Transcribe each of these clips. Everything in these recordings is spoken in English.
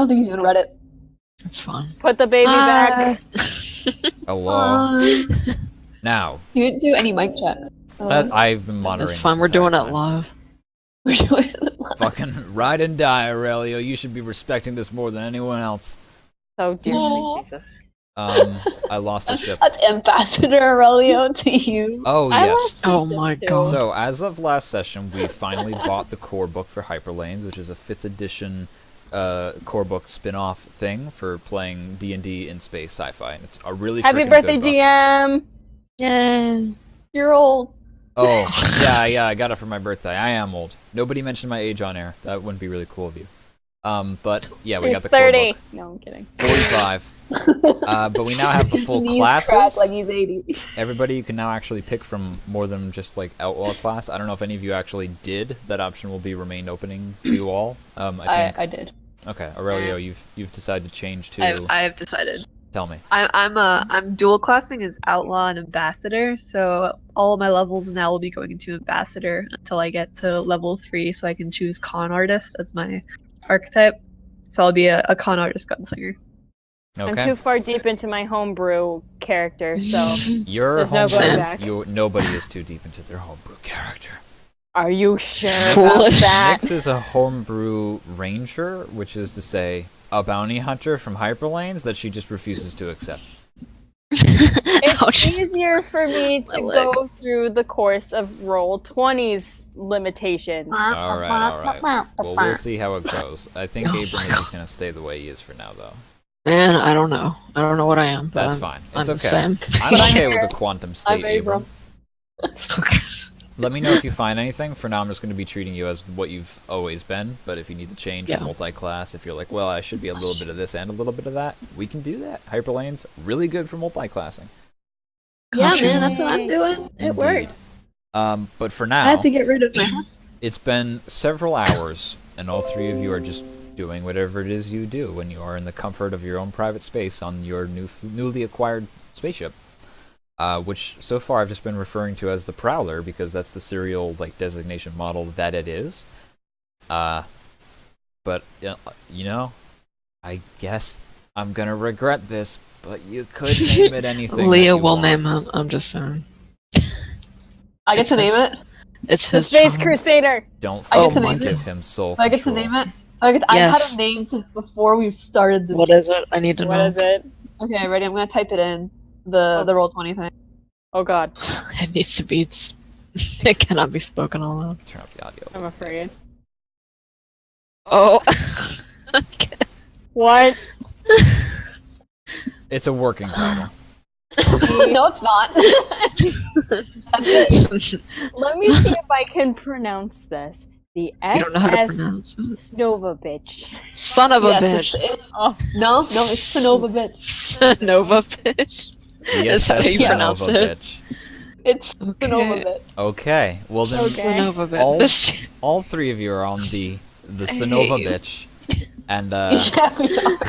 don't think he's gonna read it. That's fine. Put the baby back. Hello. Now. You didn't do any mic checks. I've been monitoring. That's fine. We're doing it live. We're doing it live. Fucking ride and die, Aurelio. You should be respecting this more than anyone else. Oh dear sweet Jesus. I lost the ship. That's Ambassador Aurelio to you. Oh yes. Oh my god. So as of last session, we finally bought the core book for Hyperlanes, which is a 5th edition core book spin-off thing for playing D&D in space sci-fi, and it's a really Happy freaking birthday, good book. DM. Yay. You're old. Oh yeah, I got it for my birthday. I am old. Nobody mentioned my age on air. That wouldn't be really cool of you. But yeah, we got the 30. core book. No, I'm kidding. 45. But we now have the full Knees classes. crack like he's 80. Everybody can now actually pick from more than just like outlaw class. I don't know if any of you actually did. That option will be remain opening to you all. I did. Okay, Aurelio, you've decided to change to. I have decided. Tell me. I'm dual classing as outlaw and ambassador, so all of my levels now will be going into ambassador until I get to level 3, so I can choose con artist as my archetype. So I'll be a con artist gunslinger. Okay. I'm too far deep into my homebrew character, so Your there's no going homebrew. back. Nobody is too deep into their homebrew character. Are you sure about that? Nyx is a homebrew ranger, which is to say, a bounty hunter from Hyperlanes that she just refuses to accept. It's easier for me to go through the course of roll 20's limitations. All right. Well, we'll see how it goes. I think Abram is just gonna stay the way he is for now, though. Man, I don't know. I don't know what I am. But That's fine. It's I'm okay. the same. I'm okay with the quantum state, I'm Abram. Abram. Let me know if you find anything. For now, I'm just going to be treating you as what you've always been. But if you need to change your multi-class, if you're like, well, I should be a little bit of this and a little bit of that, we can do that. Hyperlane's really good for multi-classing. Yeah, man, that's what I'm doing. It worked. But for now, I had to get rid of my. It's been several hours, and all 3 of you are just doing whatever it is you do when you are in the comfort of your own private space on your newly acquired spaceship. Which so far I've just been referring to as the Prowler because that's the serial designation model that it is. But you know, I guess I'm gonna regret this. But you could name it anything. Leah will name him. I'm just saying. I get to name it. It's The his Space charm. Crusader. Don't I get to fucking name it. give him soul Do I get to control. name it? I've Yes. had a name since before we started this. What is it? I need to know. What is it? Okay, ready? I'm gonna type it in the roll 20 thing. Oh god, It needs to be. It cannot be spoken aloud. Turn up the audio. I'm afraid. Oh. What? It's a working title. No, it's not. Let me see if I can pronounce this. The You don't know how to SS pronounce it. Snova bitch. Son of a Yes, bitch. it's Oh, no, it's Sonova bitch. Nova bitch. The Is that how you SS pronounce Nova it? bitch. It's Okay. Sonova bitch. Okay, well then Okay. Nova bitch. all, This- all 3 of you are on the I Sonova hate you. bitch. And Yeah, we are.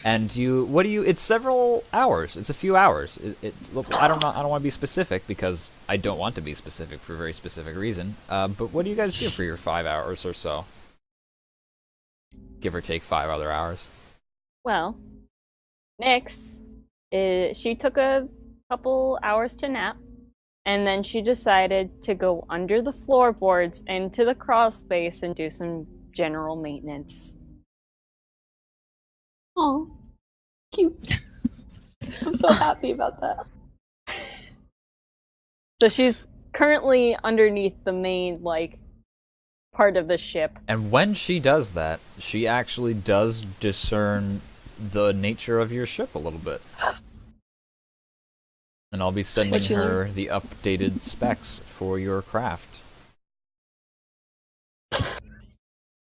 and it's several hours. It's a few hours. Look, I don't want to be specific because I don't want to be specific for a very specific reason. But what do you guys do for your 5 hours or so? Give or take 5 other hours. well, Nyx, she took a couple hours to nap, and then she decided to go under the floorboards into the crawl space and do some general maintenance. Oh, cute. I'm so happy about that. So she's currently underneath the main, part of the ship. And when she does that, she actually does discern the nature of your ship a little bit. And I'll be sending her the updated specs for your craft.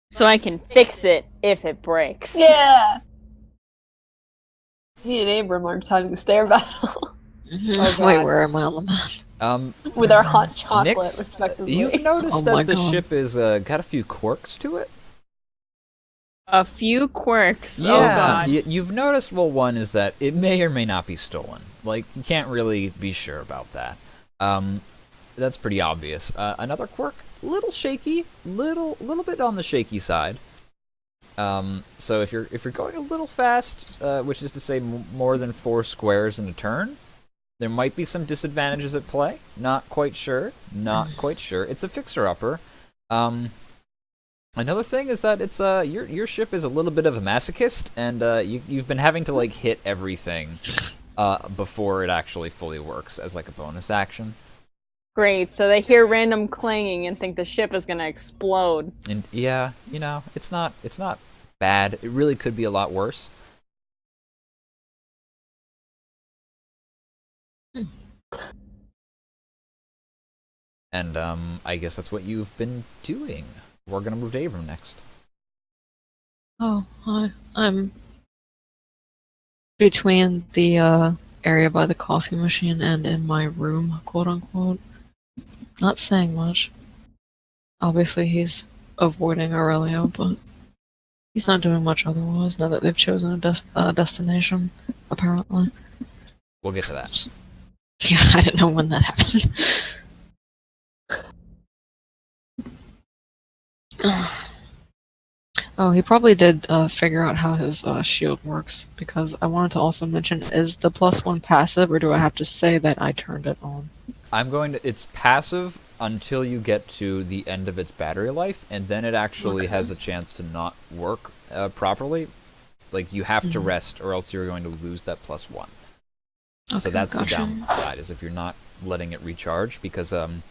So I can fix it if it breaks. Yeah. Me and Abram are just having a stare battle Oh, Wait, God. where am I on the map? with our hot chocolate, Nyx, respectively. you've noticed Oh my that the God. ship is got a few quirks to it? A few quirks. Oh god. You've noticed, well, one is that it may or may not be stolen. You can't really be sure about that. That's pretty obvious. Another quirk, little shaky, little bit on the shaky side. So if you're going a little fast, which is to say more than 4 squares in a turn, there might be some disadvantages at play. Not quite sure. Not quite sure. It's a fixer-upper. Another thing is that it's your ship is a little bit of a masochist, and you've been having to like hit everything before it actually fully works as like a bonus action. Great, so they hear random clanging and think the ship is gonna explode. And yeah, it's not bad. It really could be a lot worse. And I guess that's what you've been doing. We're gonna move to Abram next. Oh, hi. I'm between the area by the coffee machine and in my room, quote unquote. Not saying much. Obviously, he's avoiding Aurelio, but he's not doing much otherwise now that they've chosen a destination, apparently. We'll get to that. Yeah, I didn't know when that happened. Oh, he probably did figure out how his shield works, because I wanted to also mention, is the +1 passive, or do I have to say that I turned it on? It's passive until you get to the end of its battery life, and then it actually has a chance to not work properly. Like, you have to rest, or else you're going to lose that +1. Okay, So that's gotcha. the downside, is if you're not letting it recharge, because I've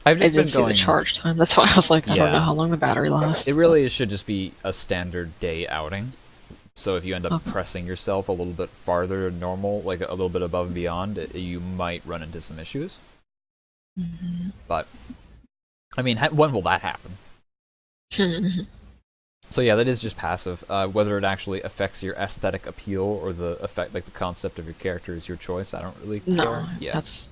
just I been did see going. the charge time. That's why I was like, I don't Yeah. know how long the battery lasts. It really should just be a standard day outing. So if you end up Okay. pressing yourself a little bit farther than normal, like a little bit above and beyond, you might run into some issues. Mm-hmm. But I mean, when will that happen? So yeah, that is just passive. Whether it actually affects your aesthetic appeal or the effect, like the concept of your character, is your choice. I don't really No, care. Yeah, that's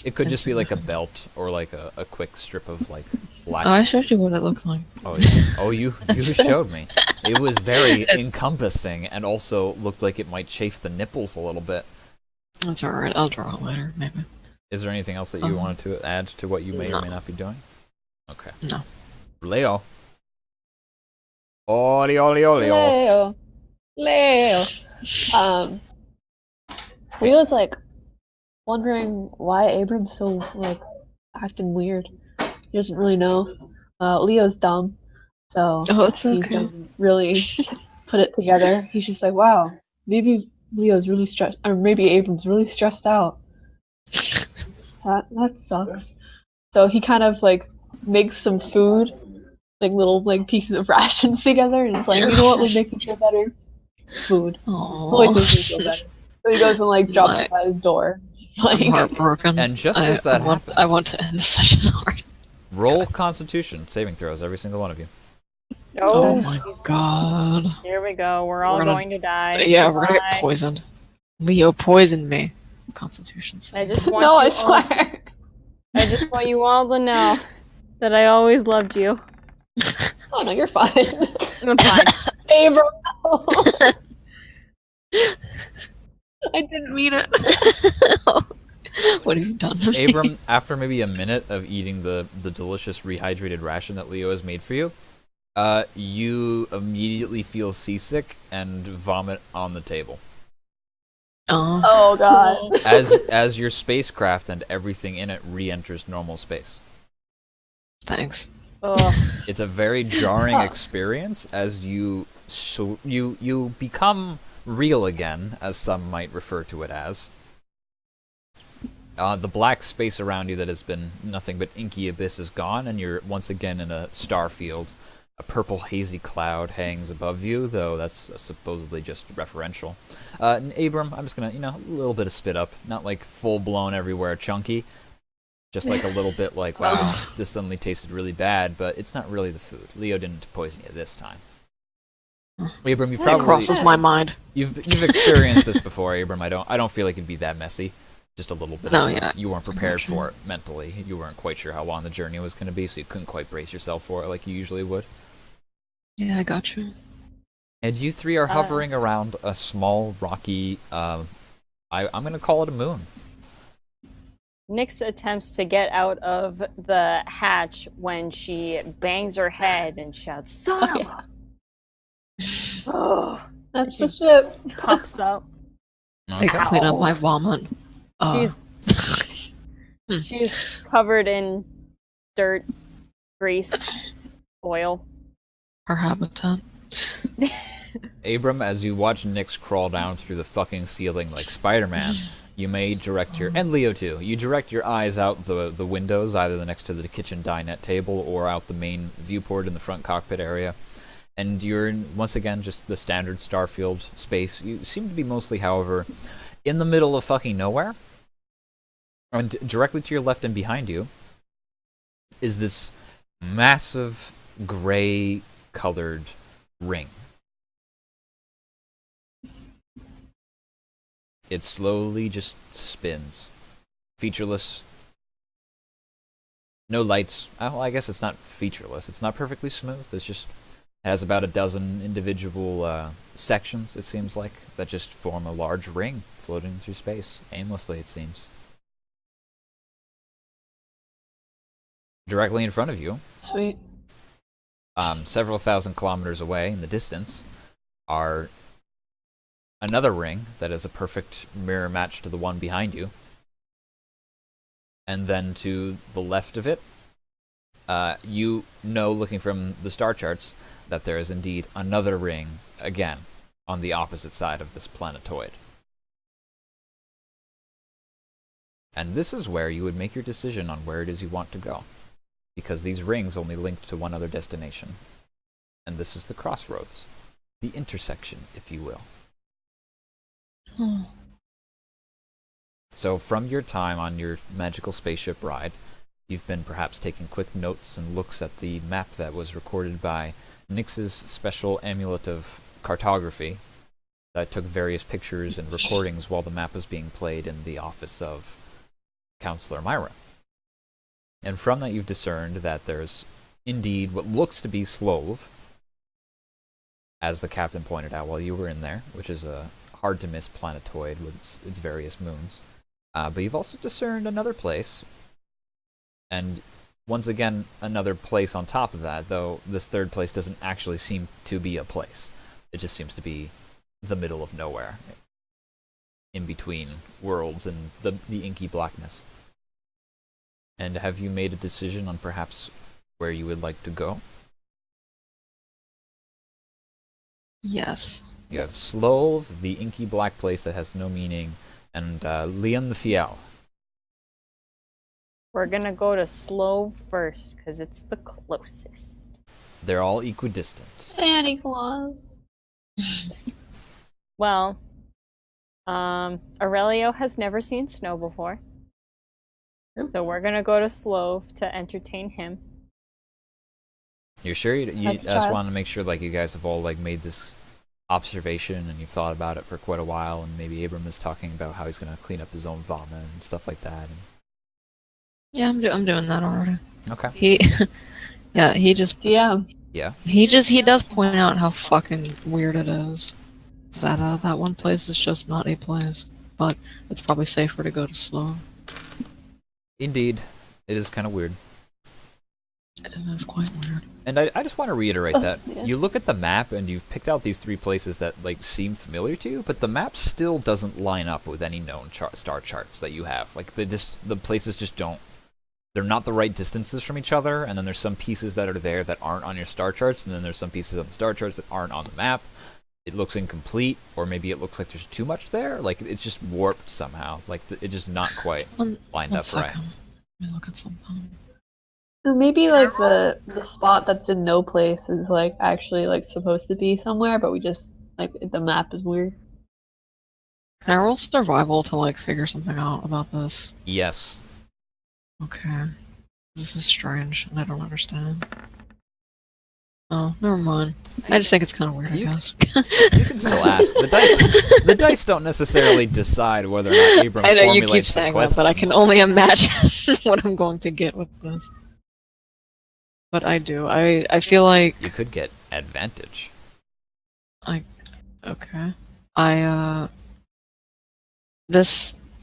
it could just be like a insignificant. belt or like a quick strip of like black. Oh, I showed you what it looked like. Oh, yeah. Oh, you showed me. It was very encompassing and also looked like it might chafe the nipples a little bit. That's alright, I'll draw it later, maybe. Is there anything else that you wanted to add to what you may or No. may not be doing? Okay. No. Leo. Oli, oli, oli, oli. Leo. Leo's like wondering why Abram's so like acting weird. He doesn't really know. Leo's dumb, so Oh, it's he okay. doesn't really put it together. He's just like, wow, maybe Leo's really stressed, or maybe Abram's really stressed out. That sucks. So he kind of like makes some food, like little like pieces of rations together, and it's like, you know what would make me feel better? Food. Always makes me feel Aww. better. So he goes and like drops it by his door. Just, like, I'm heartbroken. And just as that happens, I want to end the session already. roll Constitution saving throws, every single one of you. Oh my god. Here we go. We're all gonna- going to die. Yeah, we're gonna Goodbye. get poisoned. Leo poisoned me. Constitution I save. just want no, you I all- swear. I just want you all to know that I always loved you. Oh no, you're fine. I'm fine. Abram. I didn't mean it. What have you done? to me? Abram, after maybe a minute of eating the delicious rehydrated ration that Leo has made for you, you immediately feel seasick and vomit on the table. Oh. Oh god. As your spacecraft and everything in it re-enters normal space. Thanks. Ugh. It's a very jarring experience as you become real again, as some might refer to it as. The black space around you that has been nothing but inky abyss is gone, and you're once again in a star field. A purple hazy cloud hangs above you, though that's supposedly just referential. And Abram, I'm just gonna, a little bit of spit up, not like full blown everywhere chunky, just like a little bit like, wow, this suddenly tasted really bad, but it's not really the food. Leo didn't poison you this time. Abram, you've That probably crosses my mind. you've experienced this before, Abram. I don't feel like it'd be that messy. Just a little bit. No, of, yeah. You weren't prepared Gotcha. for it mentally. You weren't quite sure how long the journey was going to be, so you couldn't quite brace yourself for it like you usually would. Yeah, I got you. And you three are hovering around a small rocky. I'm going to call it a moon. Nyx attempts to get out of the hatch when she bangs her head and shouts, "Son of a-" Oh, That's She- the ship. pops up. I Okay. clean up my vomit. She's Hmm. she's covered in dirt, grease, oil. Her habitat. Abram, as you watch Nyx crawl down through the fucking ceiling like Spider-Man, you may direct your, and Leo too, you direct your eyes out the windows, either next to the kitchen dinette table or out the main viewport in the front cockpit area. And you're in, once again, just the standard Starfield space. You seem to be mostly, however, in the middle of fucking nowhere. And directly to your left and behind you is this massive gray-colored ring. It slowly just spins. Featureless. No lights. Well, I guess it's not featureless. It's not perfectly smooth. It's just has about a dozen individual sections, it seems like, that just form a large ring floating through space. Aimlessly, it seems. Directly in front of you, Sweet. several thousand kilometers away in the distance, are another ring that is a perfect mirror match to the one behind you. And then to the left of it, you know, looking from the star charts, that there is indeed another ring, again, on the opposite side of this planetoid. And this is where you would make your decision on where it is you want to go, because these rings only link to one other destination. And this is the crossroads, the intersection, if you will. So from your time on your magical spaceship ride, you've been perhaps taking quick notes and looks at the map that was recorded by Nyx's special amulet of cartography that took various pictures and recordings while the map was being played in the office of Counselor Myra. And from that you've discerned that there's indeed what looks to be Slove, as the captain pointed out while you were in there, which is a hard-to-miss planetoid with its various moons. But you've also discerned another place, and once again, another place on top of that, though this third place doesn't actually seem to be a place. It just seems to be the middle of nowhere, in between worlds and the inky blackness. And have you made a decision on perhaps where you would like to go? Yes. You have Slove, the inky black place that has no meaning, and Leon the Fiel. We're gonna go to Slove first, because it's the closest. They're all equidistant. Santa Claus. Well, Aurelio has never seen snow before. So we're gonna go to Slove to entertain him. You're sure? You Like a just child. want to make sure like you guys have all like made this observation and you've thought about it for quite a while, and maybe Abram is talking about how he's going to clean up his own vomit and stuff like that. And... Yeah, I'm doing that already. Okay. Yeah, he just Yeah. Yeah. he does point out how fucking weird it is that that one place is just not a place, but it's probably safer to go to Slow. Indeed, it is kind of weird. It is quite weird. And I just want to reiterate that Yeah. you look at the map and you've picked out these three places that like seem familiar to you, but the map still doesn't line up with any known star charts that you have. Like the places just don't. They're not the right distances from each other, and then there's some pieces that are there that aren't on your star charts, and then there's some pieces on the star charts that aren't on the map. It looks incomplete, or maybe it looks like there's too much there. Like it's just warped somehow. Like it's just not quite lined up right. Let me look at something. Or maybe like the spot that's in no place is like actually like supposed to be somewhere, but we just like the map is weird. Can I roll survival to like figure something out about this? Yes. Okay. This is strange, and I don't understand. Oh, never mind. I just think it's kind of weird, I You- guess. You can still ask. The dice don't necessarily decide whether or not Abram I know you keep formulates the saying that, question. but I can only imagine what I'm going to get with this. But I do. I feel like... You could get advantage. Okay.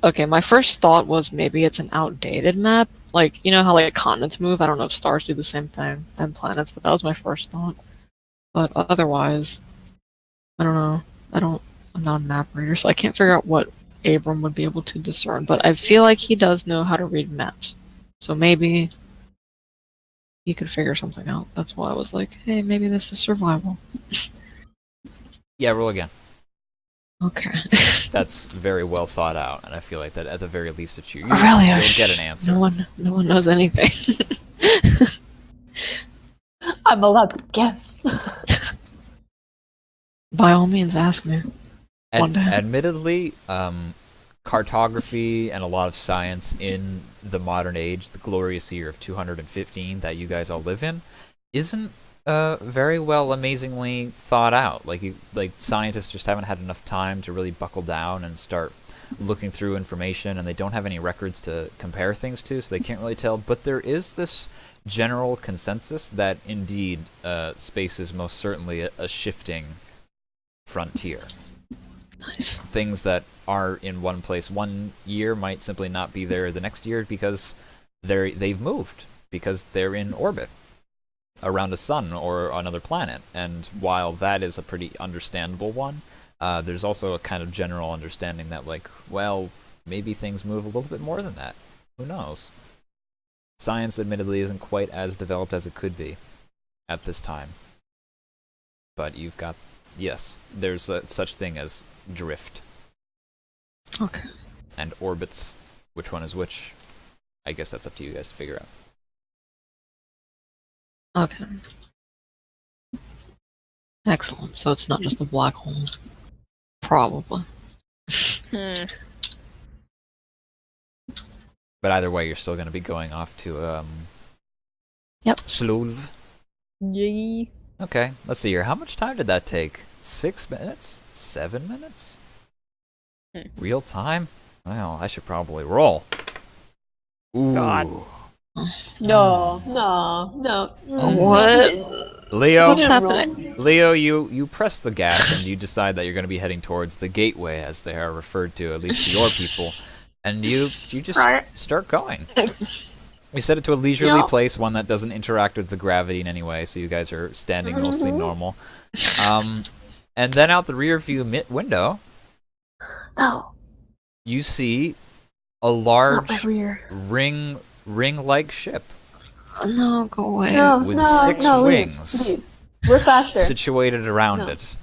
Okay, my first thought was maybe it's an outdated map. Like, you know how like continents move? I don't know if stars do the same thing, and planets, but that was my first thought. But otherwise, I don't know. I'm not a map reader, so I can't figure out what Abram would be able to discern, but I feel like he does know how to read maps. So maybe he could figure something out. That's why I was like, hey, maybe this is survival. Yeah, roll again. Okay. That's very well thought out, and I feel like that at the very least it's you. Aurelia, You'll get an answer. No one knows anything. I'm allowed to guess. By all means, ask me. One day. Admittedly, cartography and a lot of science in the modern age, the glorious year of 215 that you guys all live in, isn't very well, amazingly thought out. Like scientists just haven't had enough time to really buckle down and start looking through information, and they don't have any records to compare things to, so they can't really tell. But there is this general consensus that indeed space is most certainly a shifting frontier. Nice. Things that are in one place one year might simply not be there the next year because they've moved, because they're in orbit around a sun or another planet. And while that is a pretty understandable one, there's also a kind of general understanding that, like, well, maybe things move a little bit more than that. Who knows? Science, admittedly, isn't quite as developed as it could be at this time. But you've got, yes, there's such thing as drift. Okay. And orbits. Which one is which? I guess that's up to you guys to figure out. Okay. Excellent. So it's not just a black hole. Probably. But either way, you're still going to be going off to, Yep. Slulv. Yay. Okay, let's see here. How much time did that take? 6 minutes? 7 minutes? Real time? Well, I should probably roll. Ooh. God. No. What? Leo, What's happening? Leo, you press the gas and you decide that you're going to be heading towards the gateway, as they are referred to, at least to your people, and you just start going. We set it to a leisurely place, one that doesn't interact with the gravity in any way, so you guys are standing mostly normal. And then out the rear view window, No. you see a large Not my rear. ring-like ship No, go away. No, with no, 6 no, wings leave. We're faster. situated around No. it.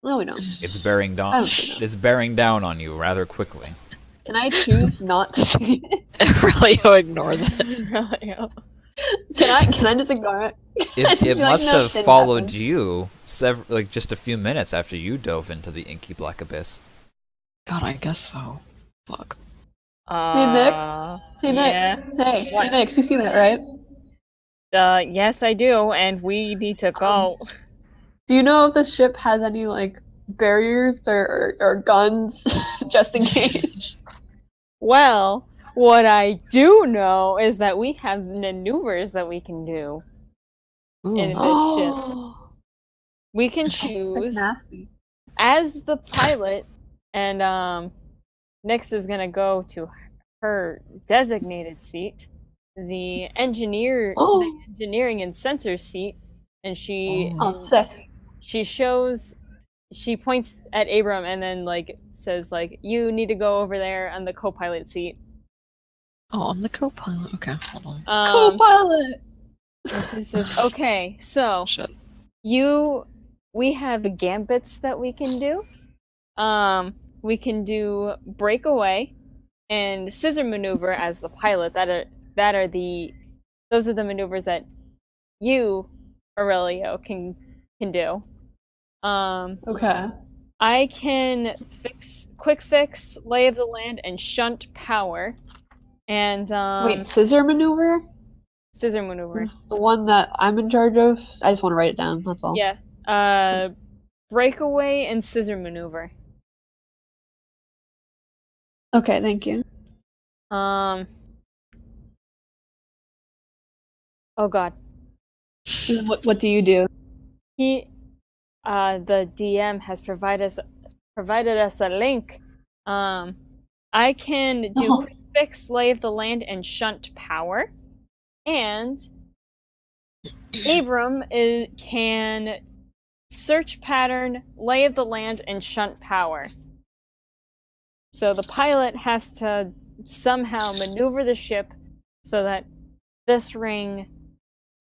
No, we don't. It's bearing I down. don't think so. It's bearing down on you rather quickly. Can I choose not to see it? Aurelio ignores it. Really? Can I just ignore it? It Just be like, must "No, have didn't followed happen." you like just a few minutes after you dove into the inky black abyss. God, I guess so. Fuck. Hey, Nick. Hey, Nick. Yeah. Hey, What? Nick. You see that, right? Yes, I do, and we need to go. Do you know if the ship has any, like, barriers or guns, just in case? Well, what I do know is that we have maneuvers that we can do Ooh. in this ship. Oh, We can that's choose nasty. as the pilot, and Nyx is gonna go to her designated seat, the engineering and sensor seat, and she Oh, sick. she points at Abram and then like says like, you need to go over there on the co-pilot seat. Oh, I'm the co-pilot. Okay, hold on. Co-pilot. And she says, okay, so Shit. we have gambits that we can do. We can do breakaway and scissor maneuver as the pilot. Those are the maneuvers that you, Aurelio, can do. Okay. I can quick fix, lay of the land, and shunt power. And Wait, scissor maneuver? scissor maneuver. Is the one that I'm in charge of? I just want to write it down, that's all. Yeah. Breakaway and scissor maneuver. Okay, thank you. Oh god. What do you do? The DM has provided us a link. I can do Oh. quick fix, lay of the land, and shunt power. And Abram can search pattern, lay of the land, and shunt power. So the pilot has to somehow maneuver the ship so that this ring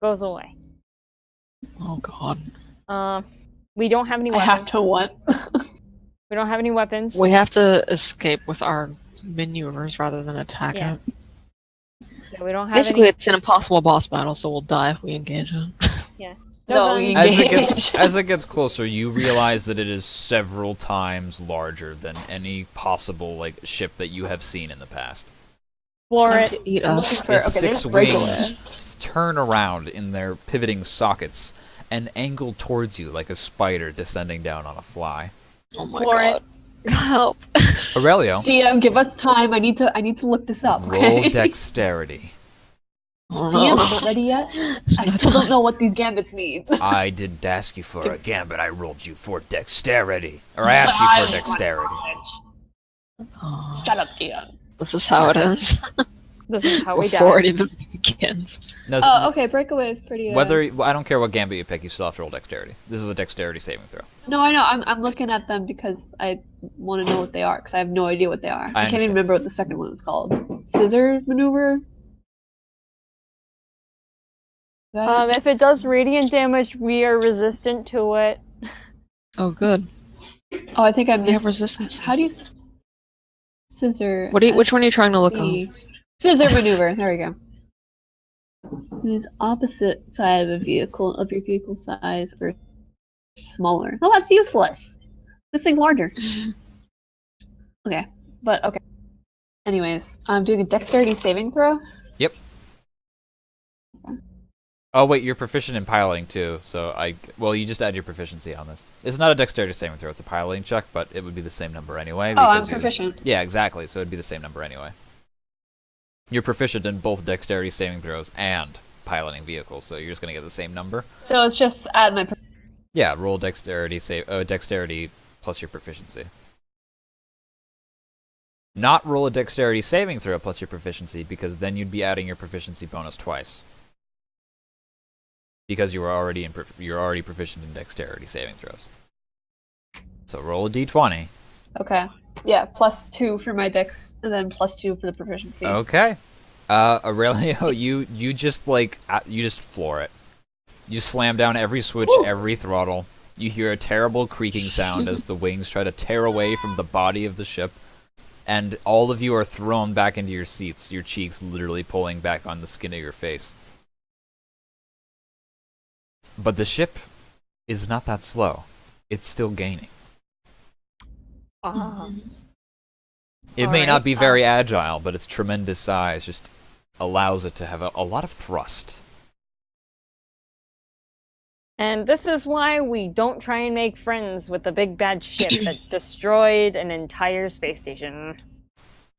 goes away. Oh god. We don't have any I weapons. have to what? We don't have any weapons. We have to escape with our maneuvers rather than attack Yeah. it. Yeah, we don't have Basically, any. it's an impossible boss battle, so we'll die if we engage it. No we guns. engage. As it gets closer, you realize that it is several times larger than any possible like ship that you have seen in the past. Floor Time it. to eat I'm us. looking for- Its okay, there's six breakaway. wings turn around in their pivoting sockets and angle towards you like a spider descending down on a fly. Oh my Floor god. Help. Aurelio, DM, give us time. I need to look this up. roll Okay? dexterity. Oh, DM, no. I'm not ready yet. I still don't know what these gambits mean. I didn't ask you for a gambit, I rolled you for dexterity. Or I asked you for dexterity. Oh, Shut up, DM. this is how it ends. This is how we Before it die. even begins. No, Oh, okay. Breakaway is pretty. whether I don't care what gambit you pick, you still have to roll dexterity. This is a dexterity saving throw. No, I know. I'm looking at them because I want to know what they are because I have no idea what they are. I can't understand. even remember what the second one was called. Scissor maneuver. Is that it? If it does radiant damage, we are resistant to it. Oh, good. Oh, I think I We have missed. resistance. How do you? Scissor. Which one are you trying to look SC. Scissor maneuver. There we go. Use opposite side of your vehicle size or smaller. Oh, that's useless. This thing's larger. Okay, but okay. Anyways, I'm doing a dexterity saving throw. Yep. Oh wait, you're proficient in piloting too, so well, you just add your proficiency on this. It's not a dexterity saving throw, it's a piloting check, but it would be the same number anyway. Oh, I'm because you- proficient. Yeah, exactly, so it'd be the same number anyway. You're proficient in both dexterity saving throws and piloting vehicles, so you're just gonna get the same number. So it's just add my. Yeah, roll dexterity dexterity plus your proficiency. Not roll a dexterity saving throw plus your proficiency, because then you'd be adding your proficiency bonus twice. Because you're already proficient in dexterity saving throws. So roll a d20. Okay. Yeah, +2 for my dex, and then +2 for the proficiency. Okay. Aurelio, you just you just floor it. You slam down every switch, every throttle. You hear a terrible creaking sound as the wings try to tear away from the body of the ship, and all of you are thrown back into your seats, your cheeks literally pulling back on the skin of your face. But the ship is not that slow. It's still gaining. It may not be very agile, but its tremendous size just allows it to have a lot of thrust. And this is why we don't try and make friends with the big bad ship that destroyed an entire space station.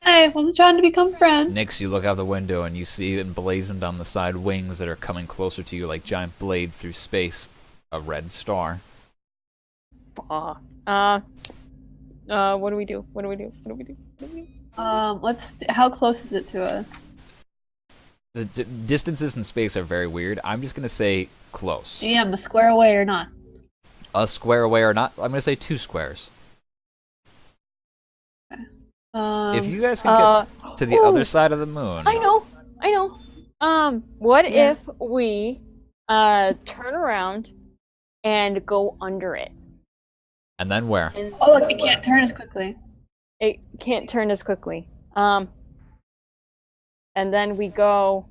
Hey, wasn't trying to become friends. Nix, you look out the window and you see emblazoned on the side wings that are coming closer to you like giant blades through space. A red star. What do we do? What do we do? What do we do? What do we do? How close is it to us? The distances in space are very weird. I'm just gonna say close. DM, a square away or not? A square away or not? I'm gonna say 2 squares. If you guys can get to the other side of the moon. I know. What Yeah. if we turn around and go under it? And then where? And Oh, look, it can't turn as quickly. it can't turn as quickly. And then we go.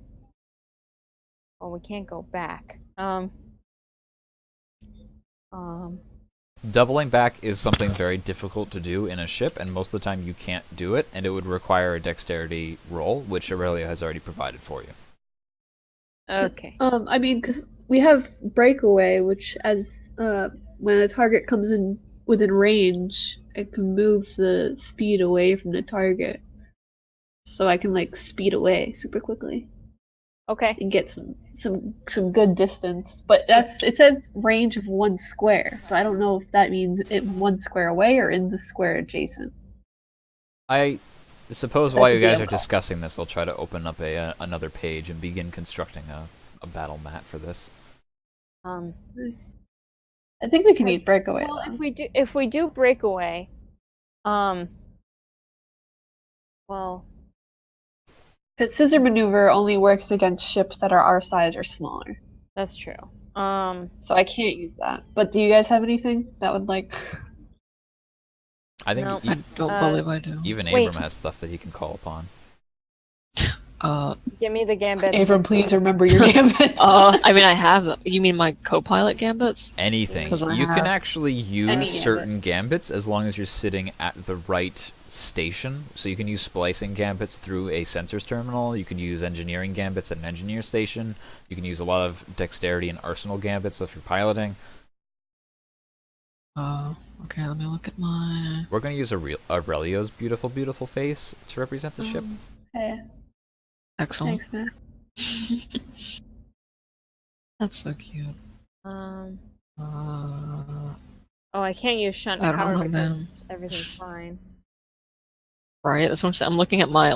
Oh, we can't go back. Doubling back is something very difficult to do in a ship, and most of the time you can't do it, and it would require a dexterity roll, which Aurelia has already provided for you. Okay. I mean, because we have breakaway, which when a target comes in within range, it can move the speed away from the target. So I can speed away super quickly Okay. and get some good distance. But it says range of 1 square, so I don't know if that means 1 square away or in the square adjacent. I suppose while you guys are discussing this, I'll try to open up another page and begin constructing a battle mat for this. I think we can use breakaway. Well, if we do breakaway, well, Because scissor maneuver only works against ships that are our size or smaller. that's true. So I can't use that. But do you guys have anything that would like? I think No. I don't believe I do. even Wait. Abram has stuff that he can call upon. Give me the gambits. Abram, please remember your gambit. I mean, I have them. You mean my co-pilot gambits? Anything. 'Cause I You can have actually use any certain gambits as long as you're sitting at the right station. So you can use splicing gambits through a sensors terminal. You can use engineering gambits at an engineer station. You can use a lot of dexterity and arsenal gambits if you're piloting. Okay, let me look at my... We're going to use Aurelio's beautiful, beautiful face to represent the ship. Hey, Excellent. thanks, man. That's so cute. Oh, I can't use shunt I don't power know, man. because everything's fine. Right, that's what I'm saying. I'm looking at my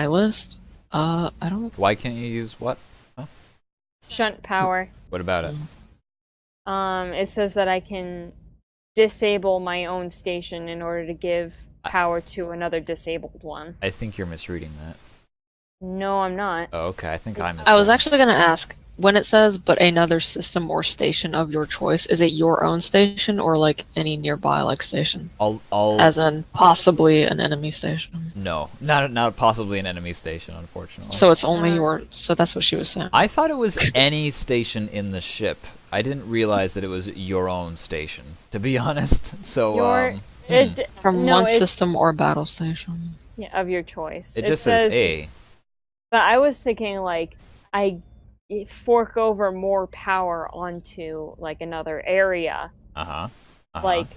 list. I don't... Why can't you use what? Shunt power. What about it? It says that I can disable my own station in order to give power to another disabled one. I think you're misreading that. No, I'm not. Oh, okay. I think I'm I was actually gonna ask, when it says, but another system or station of your choice, is it your own station or like any nearby station? As in possibly an enemy station. No, not possibly an enemy station, unfortunately. So it's only your... So that's what she was saying. I thought it was any station in the ship. I didn't realize that it was your own station, to be honest. So, From no, one system or battle station. Yeah, of your choice. it just says A. But I was thinking I fork over more power onto another area. But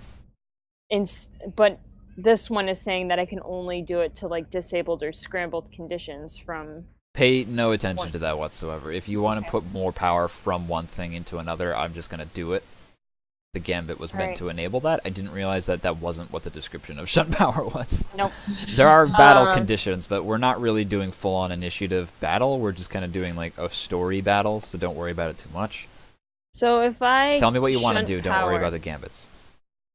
this one is saying that I can only do it to disabled or scrambled conditions from... Pay no attention to that whatsoever. If you want to put more power from one thing into another, I'm just going to do it. The gambit was meant to enable that. I didn't realize that that wasn't what the description of shunt power was. Nope. There are battle conditions, but we're not really doing full-on initiative battle. We're just kind of doing a story battle, so don't worry about it too much. So if I Tell me what you want to shunt do. Don't worry about the gambits.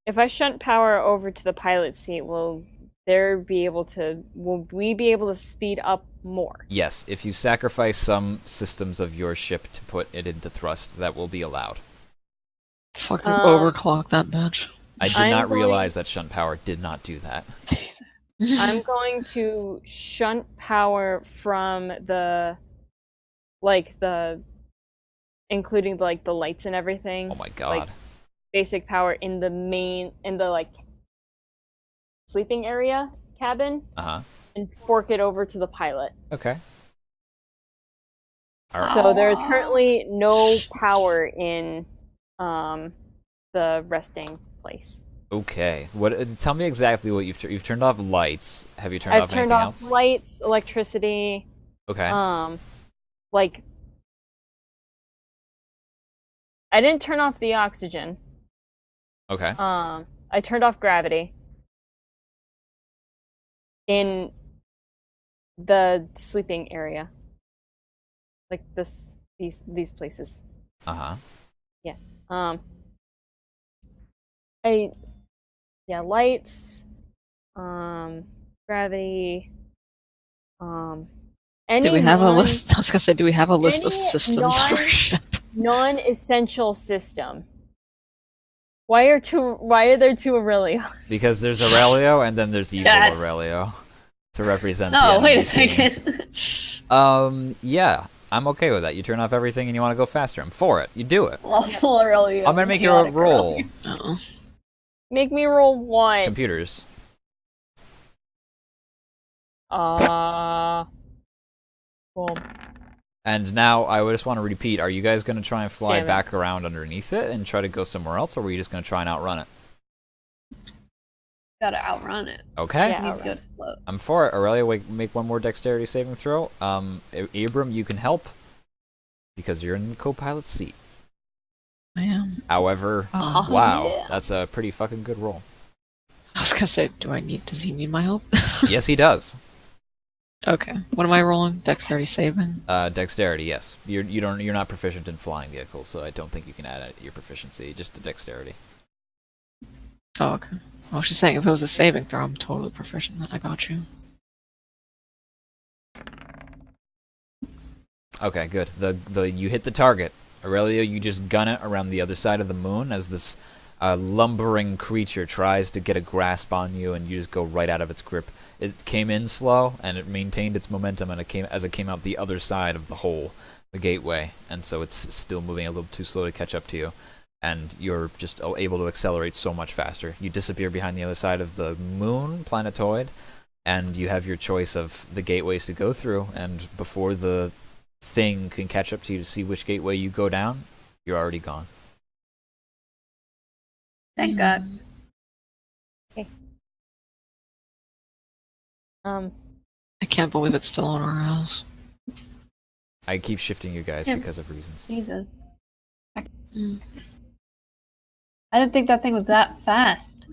If I shunt power over to the pilot seat, will we be able to speed up more? Yes, if you sacrifice some systems of your ship to put it into thrust, that will be allowed. Fucking overclock that bitch. I did not realize that shunt power did not do that. I'm going to shunt power from including the lights and everything. Oh my god. Basic power in the sleeping area cabin. And fork it over to the pilot. Okay. All right. So there is currently no power in the resting place. Okay. Tell me exactly what you've turned off lights. Have you turned off anything else? I've turned off lights, electricity. Okay. I didn't turn off the oxygen. Okay. I turned off gravity in the sleeping area. These places. Yeah. Lights, gravity, Do we have a list? I was gonna say, do we have a list of systems on our ship? Non-essential system. Why are there two Aurelios? Because there's Aurelio and then there's evil Aurelio to represent the No, enemy wait a team. second. Yeah, I'm okay with that. You turn off everything and you want to go faster. I'm for it. You do it. Lawful Aurelio. I'm gonna make you a roll. Make me roll one. Computers. Cool. And now I would just want to repeat, are you guys going to try and fly Damn it. back around underneath it and try to go somewhere else, or were you just going to try and outrun it? Gotta outrun it. Okay. Yeah. Need to go slow. I'm for it. Aurelia, make one more dexterity saving throw. Abram, you can help because you're in the co-pilot seat. I am. However, Oh, wow, yeah. that's a pretty fucking good roll. I was gonna say, does he need my help? Yes, he does. Okay. What am I rolling? Dexterity saving? Dexterity, yes. You're not proficient in flying vehicles, so I don't think you can add your proficiency, just to dexterity. Oh, okay. Well, she's saying if it was a saving throw, I'm totally proficient. I got you. Okay, good. The you hit the target. Aurelia, you just gun it around the other side of the moon as this lumbering creature tries to get a grasp on you, and you just go right out of its grip. It came in slow, and it maintained its momentum, and it came out the other side of the hole, the gateway, and so it's still moving a little too slow to catch up to you, and you're just able to accelerate so much faster. You disappear behind the other side of the moon, planetoid, and you have your choice of the gateways to go through, and before the thing can catch up to you to see which gateway you go down, you're already gone. Thank God. I can't believe it's still on our house. I keep shifting you guys Yeah. because of reasons. Jesus. Mm. I didn't think that thing was that fast.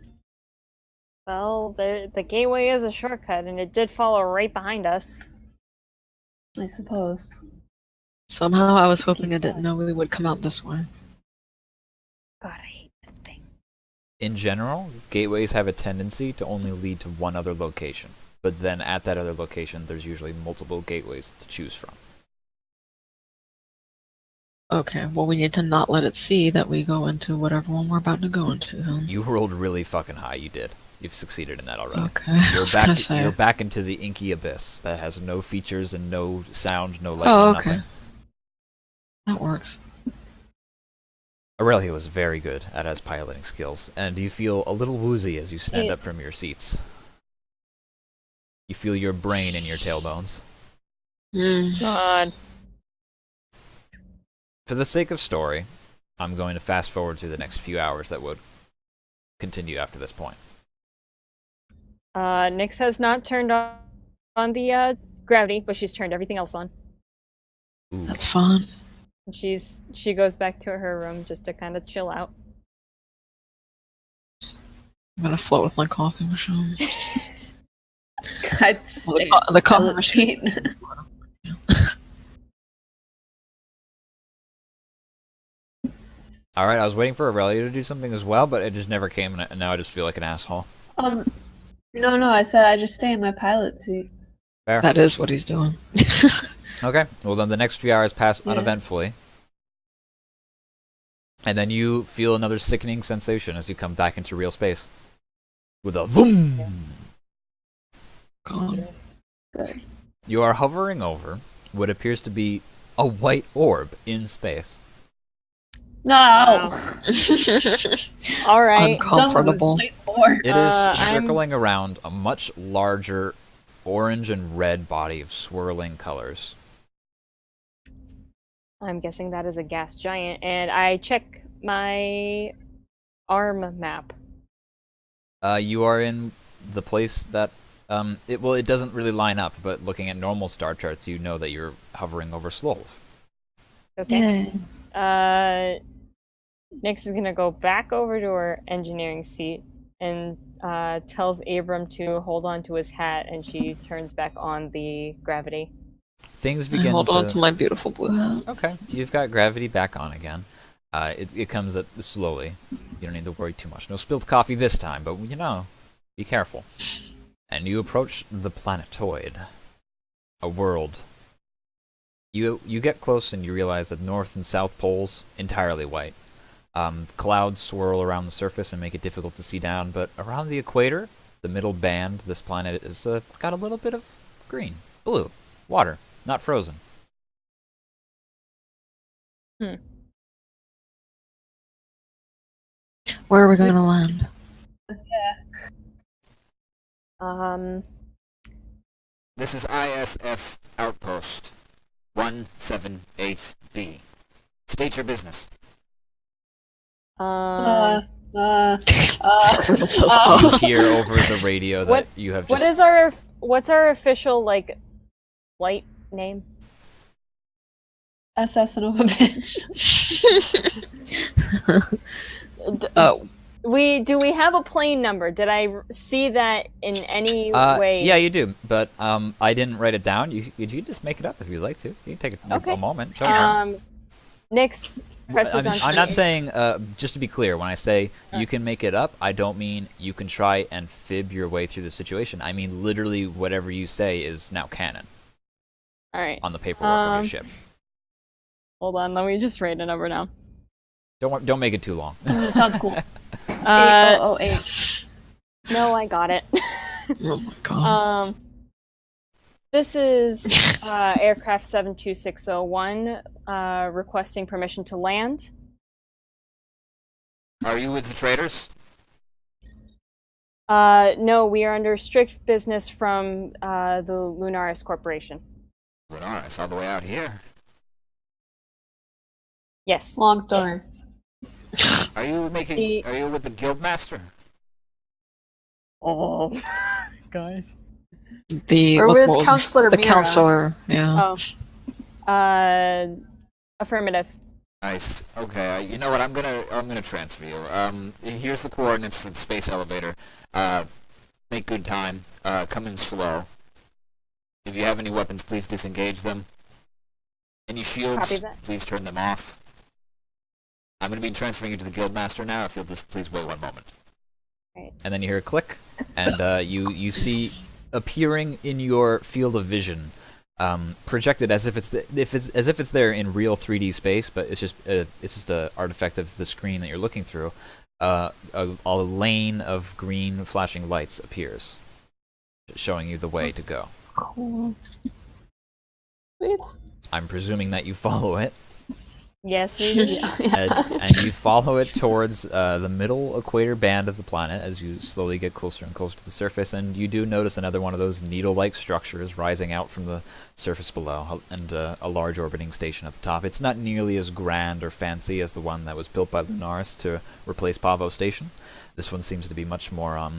Well, the gateway is a shortcut, and it did follow right behind us. I suppose. Somehow I was hoping I didn't know we would come out this way. God, I hate that thing. In general, gateways have a tendency to only lead to one other location, but then at that other location, there's usually multiple gateways to choose from. Okay, well we need to not let it see that we go into whatever one we're about to go into then. You rolled really fucking high. You did. You've succeeded in that already. Okay. I You're was gonna back. say. You're back into the inky abyss that has no features and no sound, no light, Oh, no okay. nothing. That works. Aurelia was very good at his piloting skills, and you feel a little woozy as you stand Yeah. up from your seats. You feel your brain in your tailbones. God. For the sake of story, I'm going to fast forward to the next few hours that would continue after this point. Nyx has not turned on the gravity, but she's turned everything else on. Ooh. That's fun. And she goes back to her room just to kind of chill out. I'm gonna float with my coffee machine. I just Well, stayed the coffee pilot machine. seat. All right, I was waiting for Aurelia to do something as well, but it just never came, and now I just feel like an asshole. No, I said I just stay in my pilot seat. Fair. That is what he's doing. Okay, well then the next few hours pass Yeah. uneventfully. And then you feel another sickening sensation as you come back into real space. With a boom! God. Good. You are hovering over what appears to be a white orb in space. No! All right. Uncomfortable. It is I'm- circling around a much larger orange and red body of swirling colors. I'm guessing that is a gas giant, and I check my arm map. You are in the place that it doesn't really line up, but looking at normal star charts, you know that you're hovering over Slolv. Okay. Yay. Nyx is gonna go back over to her engineering seat and tells Abram to hold on to his hat, and she turns back on the gravity. Things I begin hold on to my beautiful blue hat. Okay, you've got gravity back on again. It comes slowly. You don't need to worry too much. No spilled coffee this time, but be careful. And you approach the planetoid, a world. You get close and you realize that north and south poles entirely white. Clouds swirl around the surface and make it difficult to see down, but around the equator, the middle band, this planet is got a little bit of green, blue, water, not frozen. Where are we going to land? This is ISF Outpost 178B. State your business. Uh, You hear over the radio that you have just... What's our official flight name? SS and a bitch. Do we have a plane number? Did I see that in any way? Yeah, you do, but I didn't write it down. You just make it up if you'd like to. You can take a moment. Don't worry. Nyx presses on. I'm not saying, just to be clear, when I say you can make it up, I don't mean you can try and fib your way through the situation. I mean literally whatever you say is now canon. All right. On the paperwork of your ship. Hold on, let me just write a number down. Don't make it too long. Sounds cool. 8008. No, I got it. Oh my god. This is aircraft 72601 requesting permission to land. Are you with the traders? No, we are under strict business from the Lunaris Corporation. Lunaris, all the way out here. Yes. Long story. Are you with the Guildmaster? Oh, guys. We're with Counselor the Mira. counselor? Yeah. Oh. Affirmative. Nice. Okay. You know what? I'm gonna transfer you. Here's the coordinates for the space elevator. Make good time. Come in slow. If you have any weapons, please disengage them. Any shields, please turn them off. I'm going to be transferring you to the Guildmaster now, if you'll just please wait one moment. Right. And then you hear a click, and you see appearing in your field of vision, projected as if it's there in real 3D space, but it's just an artifact of the screen that you're looking through. A lane of green flashing lights appears, showing you the way to go. Cool. Sweet. I'm presuming that you follow it. Yes, we do. and you follow it towards the middle equator band of the planet as you slowly get closer and closer to the surface, and you do notice another one of those needle-like structures rising out from the surface below, and a large orbiting station at the top. It's not nearly as grand or fancy as the one that was built by Lunaris to replace Pavo Station. This one seems to be much more, I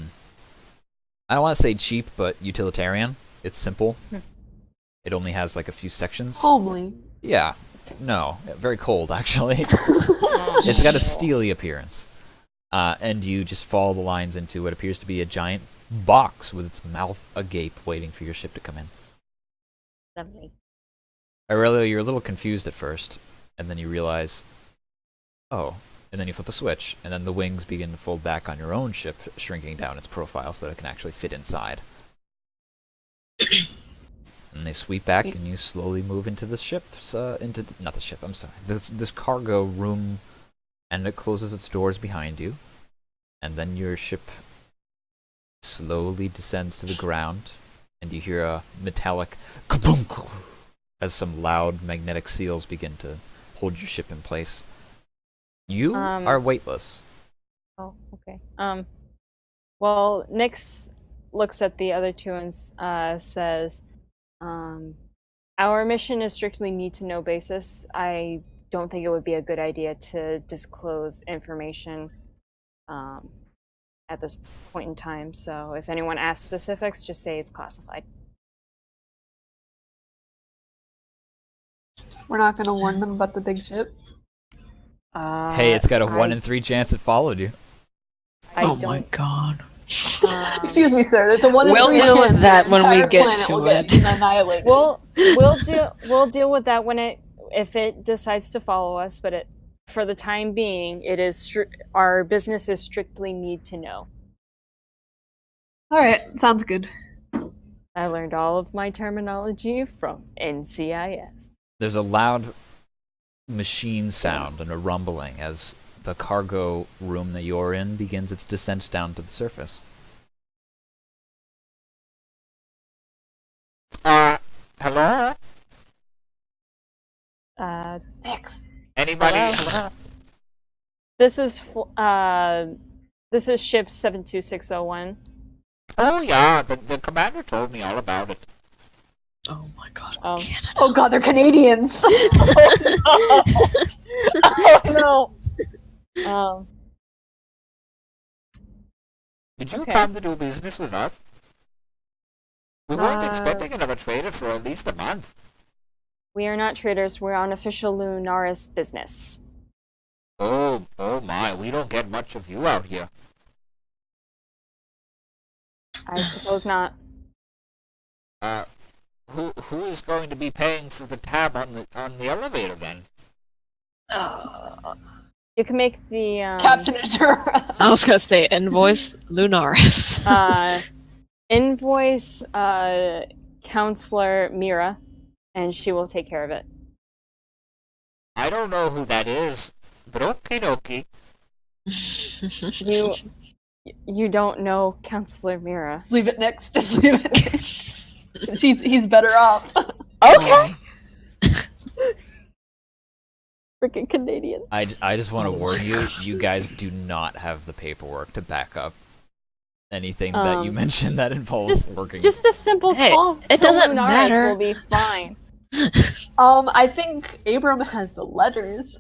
don't want to say cheap, but utilitarian. It's simple. It only has like a few sections. Homely. Yeah. No, very cold, actually. It's got a steely appearance. And you just follow the lines into what appears to be a giant box with its mouth agape waiting for your ship to come in. Lovely. Aurelio, you're a little confused at first, and then you realize, oh, and then you flip a switch, and then the wings begin to fold back on your own ship, shrinking down its profile so that it can actually fit inside. And they sweep back, and you slowly move into the ship's, not the ship, I'm sorry, this cargo room, and it closes its doors behind you, and then your ship slowly descends to the ground, and you hear a metallic ka-dunk as some loud magnetic seals begin to hold your ship in place. You are weightless. Oh, okay. Well, Nyx looks at the other two and says, our mission is strictly need-to-know basis. I don't think it would be a good idea to disclose information at this point in time. So if anyone asks specifics, just say it's classified. We're not gonna warn them about the big ship. Hey, it's got a 1 in 3 chance it followed you. Oh my god. Excuse me, sir. There's a 1 in 3 We'll deal chance with that when we entire get planet to will it. get annihilated. We'll deal with that if it decides to follow us. But for the time being, it is our business is strictly need to know. All right, sounds good. I learned all of my terminology from NCIS. There's a loud machine sound and a rumbling as the cargo room that you're in begins its descent down to the surface. Hello? Thanks. Anybody? Hello? This is ship 72601. Oh yeah, the commander told me all about it. Oh my god. Canada. Oh god, they're Canadians. Oh no. Did you Okay. come to do business with us? We weren't expecting another trader for at least a month. We are not traders. We're on official Lunaris business. Oh my, we don't get much of you out here. I suppose not. Who is going to be paying for the tab on the elevator then? You can make the Captain Azura. I was gonna say invoice Lunaris. invoice Counselor Mira, and she will take care of it. I don't know who that is, but okie dokie. You don't know Counselor Mira. Just leave it next. Just leave it next. He's better off. Okay. Freaking Canadians. I just want to warn you, you guys do not have the paperwork to back up anything that you mentioned that involves working. Just a simple Hey, call. it to doesn't Lunaris matter. will be fine. I think Abram has the letters.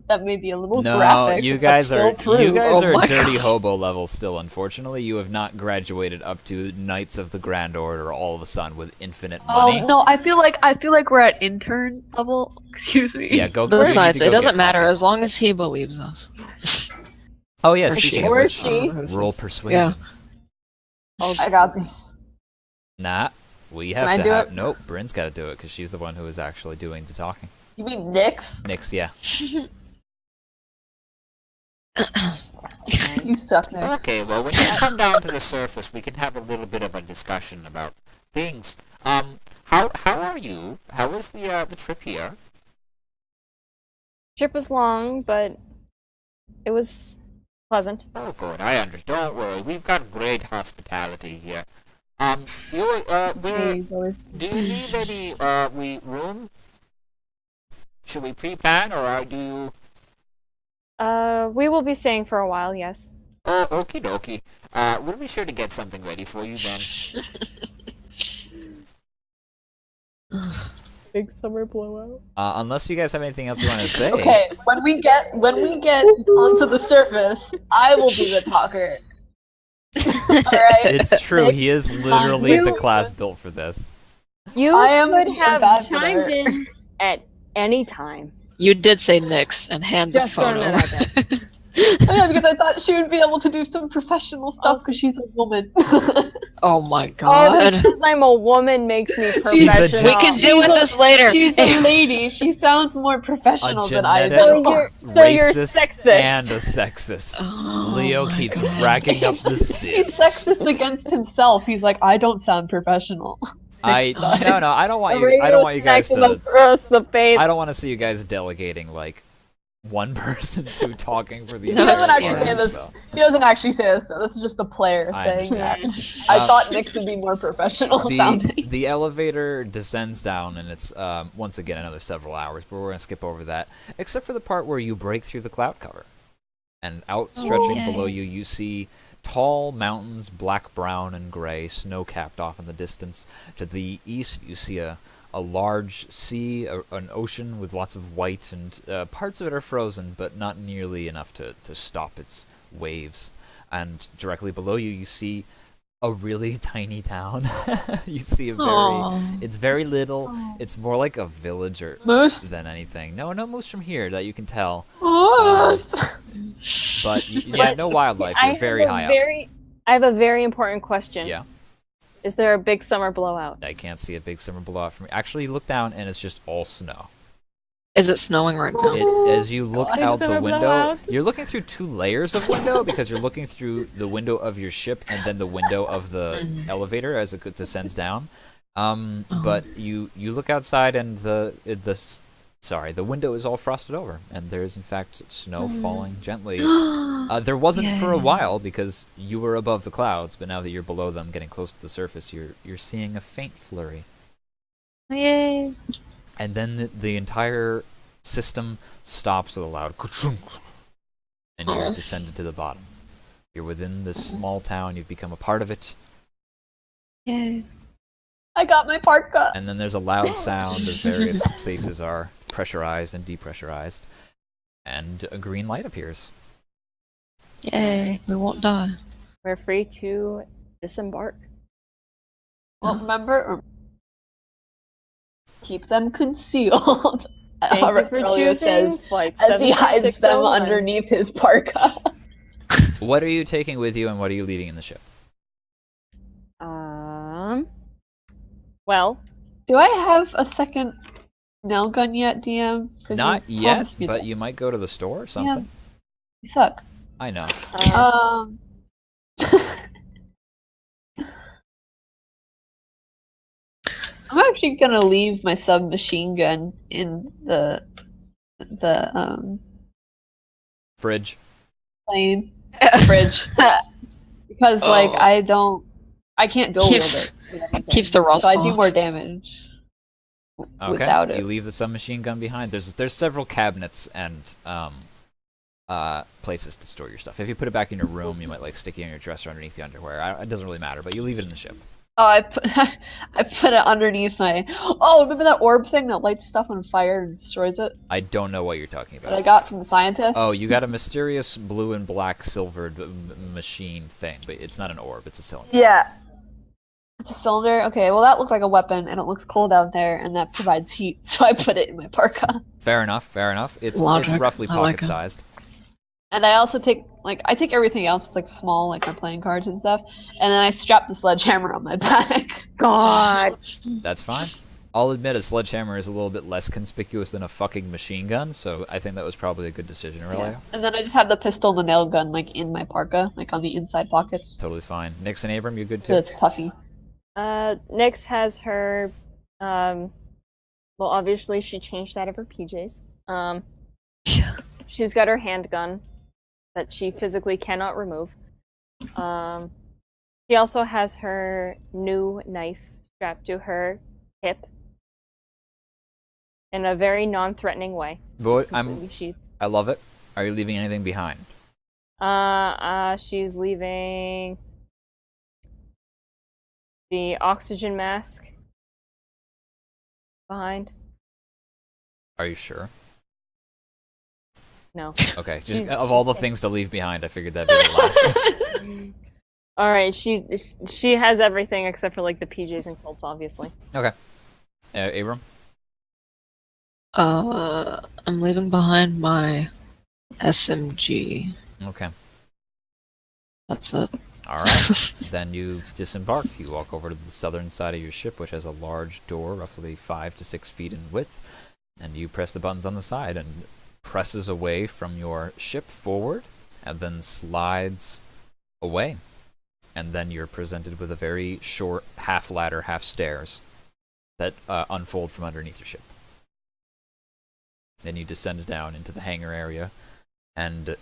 That may be a little No, graphic. you but guys that's are still true. you guys Oh are my dirty God. hobo level still. Unfortunately, you have not graduated up to Knights of the Grand Order all of a sudden with infinite money. Oh no, I feel like we're at intern level. Excuse me. Yeah, go. you need Besides, to it go doesn't get matter coffee. as long as he believes us. Oh yeah, Or speaking she. of Or which, she. roll persuasion. I got this. Nah, we Can have I to do have. it? Nope, Bryn's got to do it because she's the one who is actually doing the talking. You mean Nyx? Nix, yeah. You suck, Nyx. Okay, well, when you come down to the surface, we can have a little bit of a discussion about things. How are you? How was the trip here? Trip was long, but it was pleasant. Oh, good. I understand. Don't worry. We've got great hospitality here. Hey, boys. Do you need any room? Should we pre-plan, or do you? We will be staying for a while, yes. Oh, okie dokie. We'll be sure to get something ready for you then. Big summer blowout. Unless you guys have anything else you want to say. Okay, when we get onto the surface, I will be the talker. Alright? It's true. He is literally you- the class built for this. You I am could the have ambassador. chimed in at any time. You did say Nyx and hand Just the phone throwing over. that out there. Oh, yeah, because I thought she would be able to do some professional stuff because she's a woman. Oh my Oh, god. because I'm a woman makes me He's a professional. We can deal with this later. She's a lady. She sounds more professional than I genetic- do. you're Racist sexist. and a sexist. Oh Leo my keeps God. racking up the He's sins. sexist against himself. He's like, I don't sound professional. No, I don't want you. I don't want you guys Smack him to. across the face. I don't want to see you guys delegating like one person to talking for the He No, entire doesn't actually yeah. say this. so. He doesn't actually say this though. This is just a player I saying that. understand. I thought Nyx would be more professional sounding. The elevator descends down, and it's once again another several hours, but we're gonna skip over that, except for the part where you break through the cloud cover, and outstretching Yay. below you, you see tall mountains, black, brown, and gray, snow-capped off in the distance. To the east, you see a large sea, an ocean with lots of white, and parts of it are frozen, but not nearly enough to stop its waves. And directly below you, you see a really tiny town. You see a it's very little. It's more like a village Moose. than anything. No moose from here that you can tell. Moose. But yeah, no wildlife. You're very high up. I have a very important question. Yeah. Is there a big summer blowout? I can't see a big summer blowout from me. Actually, you look down and it's just all snow. Is it snowing right now? As you look God. out the Summer window, blowout. you're looking through two layers of window because you're looking through the window of your ship and then the window of the elevator as it descends down. But you look outside and the window is all frosted over, and there is in fact snow falling gently. There wasn't for a Yay. while because you were above the clouds, but now that you're below them, getting close to the surface, you're seeing a faint flurry. Yay. And then the entire system stops with a loud ka-chunk, and you're descended to the bottom. You're within this small town, you've become a part of it, Yay. I got my parka. and then there's a loud sound as various places are pressurized and depressurized, and a green light appears. Yay. We won't die. We're free to disembark. Well, remember, keep them concealed. Thank you for Aurelio choosing says flight as he hides them 73601. underneath his parka. What are you taking with you, and what are you leaving in the ship? Well, Do I have a second nail gun yet, DM? 'Cause Not you yet, promised me but that. you might go to the store or something. You suck. I know. Um. I'm actually gonna leave my submachine gun in the Fridge. plane fridge because like Oh. I can't dual wield Keeps- it with anything. keeps the rust so I do off. more damage Okay. without You it. leave the submachine gun behind. There's several cabinets and places to store your stuff. If you put it back in your room, you might like stick it in your dresser underneath the underwear. It doesn't really matter, but you leave it in the ship. Oh, I put I put it underneath my. Oh, remember that orb thing that lights stuff on fire and destroys it I don't know what you're talking that I about. got from the scientist? Oh, you got a mysterious blue and black silvered machine thing, but it's not an orb, it's a cylinder. Yeah. It's a cylinder. Okay, well that looks like a weapon, and it looks cold out there, and that provides heat. So I put it in my parka. Fair enough, fair enough. It's Logic. roughly I like pocket it. sized. And I also take I take everything else. It's like small, like my playing cards and stuff. And then I strap the sledgehammer on my back. God. That's fine. I'll admit a sledgehammer is a little bit less conspicuous than a fucking machine gun, so I think that was probably a good decision, Aurelio. Yeah. And then I just have the pistol and the nail gun like in my parka, like on the inside pockets. Totally fine. Nix and Abram, you good So too? it's puffy. Nyx has her, well, obviously she changed out of her PJs. She's got her handgun that she physically cannot remove. She also has her new knife strapped to her hip in a very non-threatening way. Boy, It's completely sheathed. I love it. Are you leaving anything behind? She's leaving the oxygen mask behind. Are you sure? No. Okay, just She's- of all the things to leave behind, I figured that'd be the last. All right, she has everything except for like the PJs and clothes, obviously. Okay. Abram? I'm leaving behind my SMG. Okay. That's it. Alright. Then you disembark. You walk over to the southern side of your ship, which has a large door, roughly 5 to 6 feet in width, and you press the buttons on the side, and presses away from your ship forward, and then slides away. And then you're presented with a very short half ladder, half stairs that unfold from underneath your ship. Then you descend down into the hangar area, and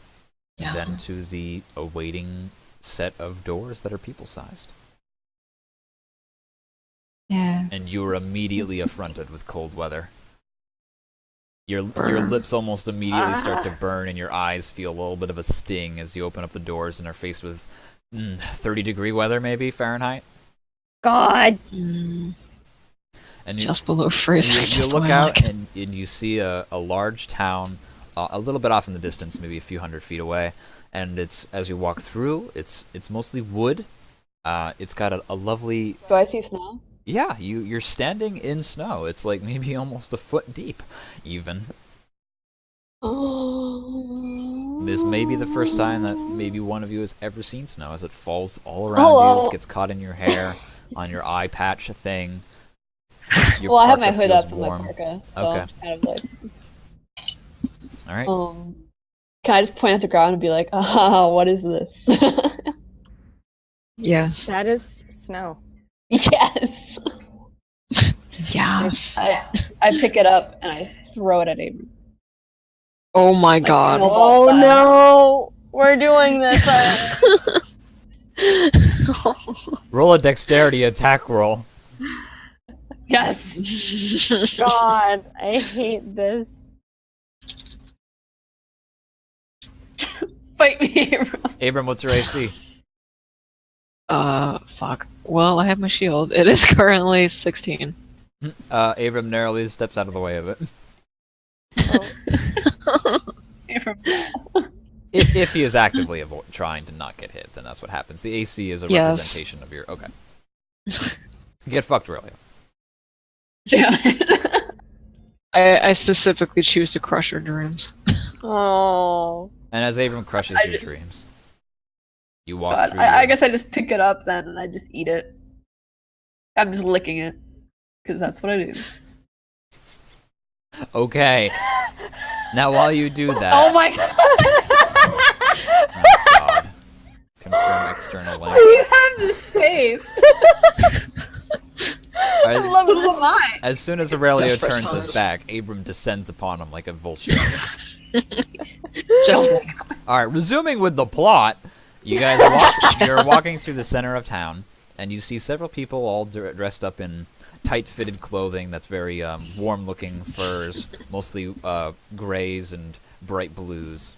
Yeah. then to the awaiting set of doors that are people-sized. Yeah. And you are immediately affronted with cold weather. Your lips almost immediately start to burn, and your eyes feel a little bit of a sting as you open up the doors and are faced with 30-degree weather, maybe, Fahrenheit. God. Mm, And you, just below freezing. you just the look way I out, like it. and you see a large town, a little bit off in the distance, maybe a few hundred feet away. And it's, as you walk through, it's mostly wood. It's got a lovely... Do I see snow? Yeah, you're standing in snow. It's like maybe almost a foot deep, even. Oh. This may be the first time that maybe one of you has ever seen snow, as it falls all around you, gets caught in your hair, on your eye patch thing. Your Well, I have my parka hood feels up warm. in my parka, so Okay. it's kind of like. All right. Can I just point at the ground and be like, "Ah, what is this?" Yes. That is snow. Yes. Yes. I pick it up and I throw it at Aiden. Oh my god. snowball Oh style. no! We're doing this. Roll a dexterity attack roll. Yes. God, I hate this. Fight me, Abram. Abram, what's your AC? Fuck. Well, I have my shield. It is currently 16. Abram narrowly steps out of the way of it. Abram. If he is actively trying to not get hit, then that's what happens. The AC is a Yes. representation of your... Okay. Get fucked, Aurelio. Damn it. I specifically choose to crush your dreams. Oh. And as Abram crushes your dreams, you walk God, through. I your- guess I just pick it up then and I just eat it. I'm just licking it. Because that's what I do. Okay. Now, while you do that, Oh my god! oh god, confirm external link. You have this saved! Alright, love Who am I? as soon as Aurelio Desperate turns his times. back, Abram descends upon him like a vulture. Just All right, resuming with the plot, you guys you're walking through the center of town, and you see several people all dressed up in tight-fitted clothing that's very warm-looking furs, mostly grays and bright blues.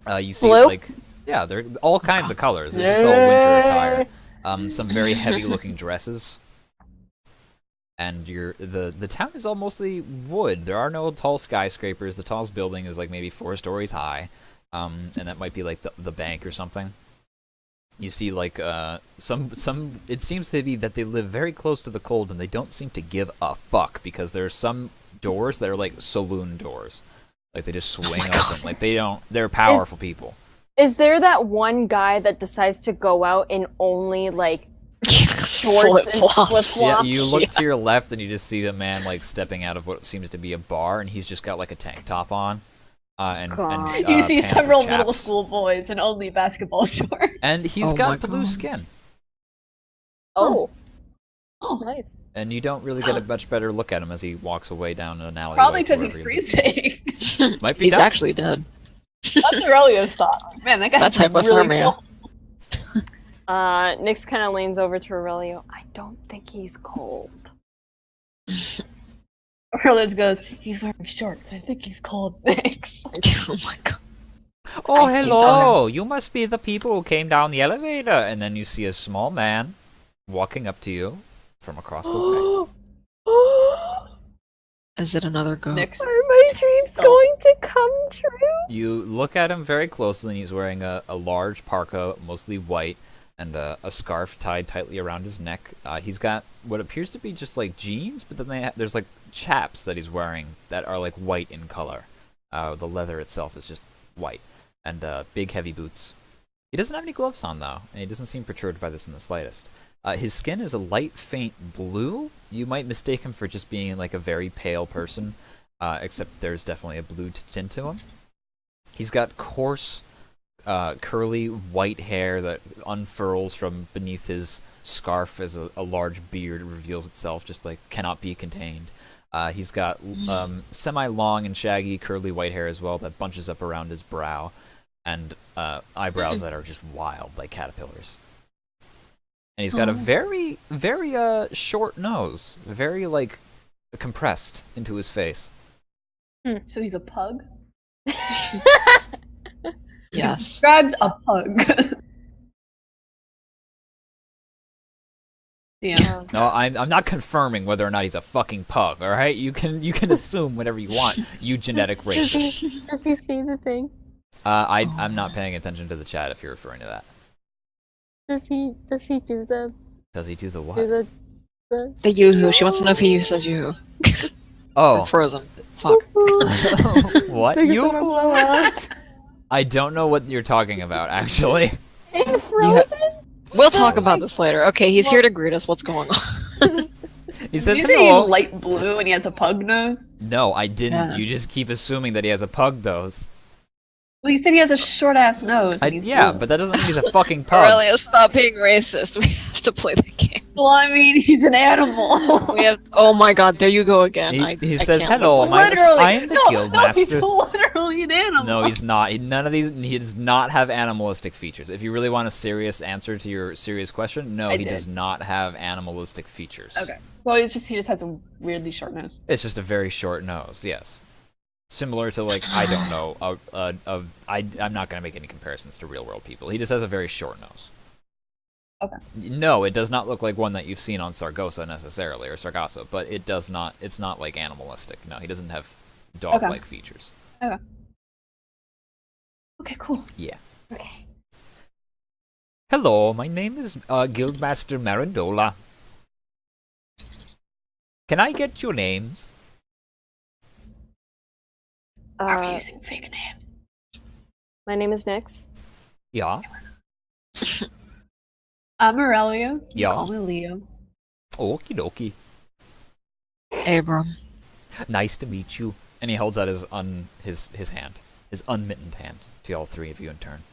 You see Blue? like they're all kinds of colors. It's just all winter attire. Some very heavy-looking dresses. And the town is all mostly wood. There are no tall skyscrapers. The tallest building is like maybe 4 stories high, and that might be like the bank or something. You see like some. It seems to be that they live very close to the cold, and they don't seem to give a fuck because there are some doors that are like saloon doors, like they just swing open. Like they don't. They're powerful people. Is there that one guy that decides to go out in only like shorts and Flip-flops. flip-flops? Yeah, you look to your left and you just see a man like stepping out of what seems to be a bar, and he's just got like a tank top on, and God. You see pants with several middle chaps. school boys in only basketball shorts. And he's Oh my got blue God. skin, Oh, Oh, nice. and you don't really get a much better look at him as he walks away down an alley. probably because he's freezing. Might be He's dumb. actually dead. That's Aurelio's thought. Man, that guy's That's really hypothermia. cool. Nyx kind of leans over to Aurelio. I don't think he's cold. Aurelio goes, he's wearing shorts. I think he's cold. Thanks. Oh my god. Oh, I see hello! You must be the people who came down the elevator. And then you see a small man walking up to you from across the way. Is it another goat? Next. Are my dreams Oh. going to come true? You look at him very closely, and he's wearing a large parka, mostly white, and a scarf tied tightly around his neck. He's got what appears to be just like jeans, but then there's like chaps that he's wearing that are like white in color. The leather itself is just white, and big heavy boots. He doesn't have any gloves on though, and he doesn't seem perturbed by this in the slightest. His skin is a light, faint blue. You might mistake him for just being like a very pale person, except there's definitely a blue tint to him. He's got coarse, curly white hair that unfurls from beneath his scarf as a large beard reveals itself, just like cannot be contained. He's got semi-long and shaggy curly white hair as well that bunches up around his brow, and eyebrows that are just wild like caterpillars. And he's got a very, very short nose, very like compressed into his face. So he's a pug? Yes. Describes a pug. Yeah. No, I'm not confirming whether or not he's a fucking pug. All right, you can assume whatever you want. You genetic racist. Does he see the thing? I'm not paying attention to the chat if you're referring to that. Does he do the Does he do the what? The yoo-hoo. She wants to know if he uses yoo-hoo. Oh, Or Frozen. Fuck. what? You? I don't know what you're talking about, actually. In Frozen? We'll talk about this later. Okay, he's here to greet us. What's going on? He Did says you say he's hello. light blue and he has a pug nose? No, I didn't. Yeah. You just keep assuming that he has a pug nose. Well, you said he has a short ass nose. And he's Yeah, blue. but that doesn't mean he's a fucking pug. Aurelio, stop being racist. We have to play the game. Well, I mean, he's an animal. We have. Oh my god, there you go again. He I says, can't "Hello, live my- Literally. I am the guild No, he's master." literally an animal. No, he's not. None of these. He does not have animalistic features. If you really want a serious answer to your serious question, no, I he did. does not have animalistic features. Okay. So he just has a weirdly short nose. It's just a very short nose. Yes. Similar to like I don't know. I'm not gonna make any comparisons to real world people. He just has a very short nose. Okay. No, it does not look like one that you've seen on Sargosa necessarily or Sargasso, but it does not. It's not like animalistic. No, he doesn't have dog-like features. Okay, cool. Yeah. Okay. Hello, my name is Guildmaster Marandola. Can I get your names? Are we using fake names? My name is Nyx. Yeah. I'm Aurelia. You Yeah. Call me Leo. Okie dokie. Abram. Nice to meet you. And he holds out his hand, his unmittened hand, to all three of you in turn.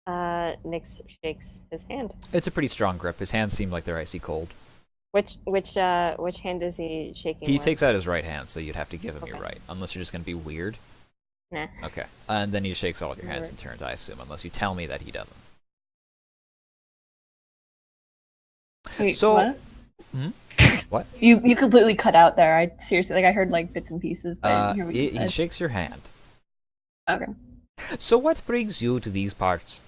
Nyx shakes his hand. It's a pretty strong grip. His hands seem like they're icy cold. Which hand is he shaking? He with? takes out his right hand, so you'd have to give him your Okay. right, unless you're just gonna be weird. Nah. Okay. And then he shakes all of your hands in Alright. turn, I assume, unless you tell me that he doesn't. Wait, So- what? What? You completely cut out there. I seriously, like, I heard like bits and pieces, but I didn't hear what you He said. shakes your hand. Okay. So what brings you to these parts?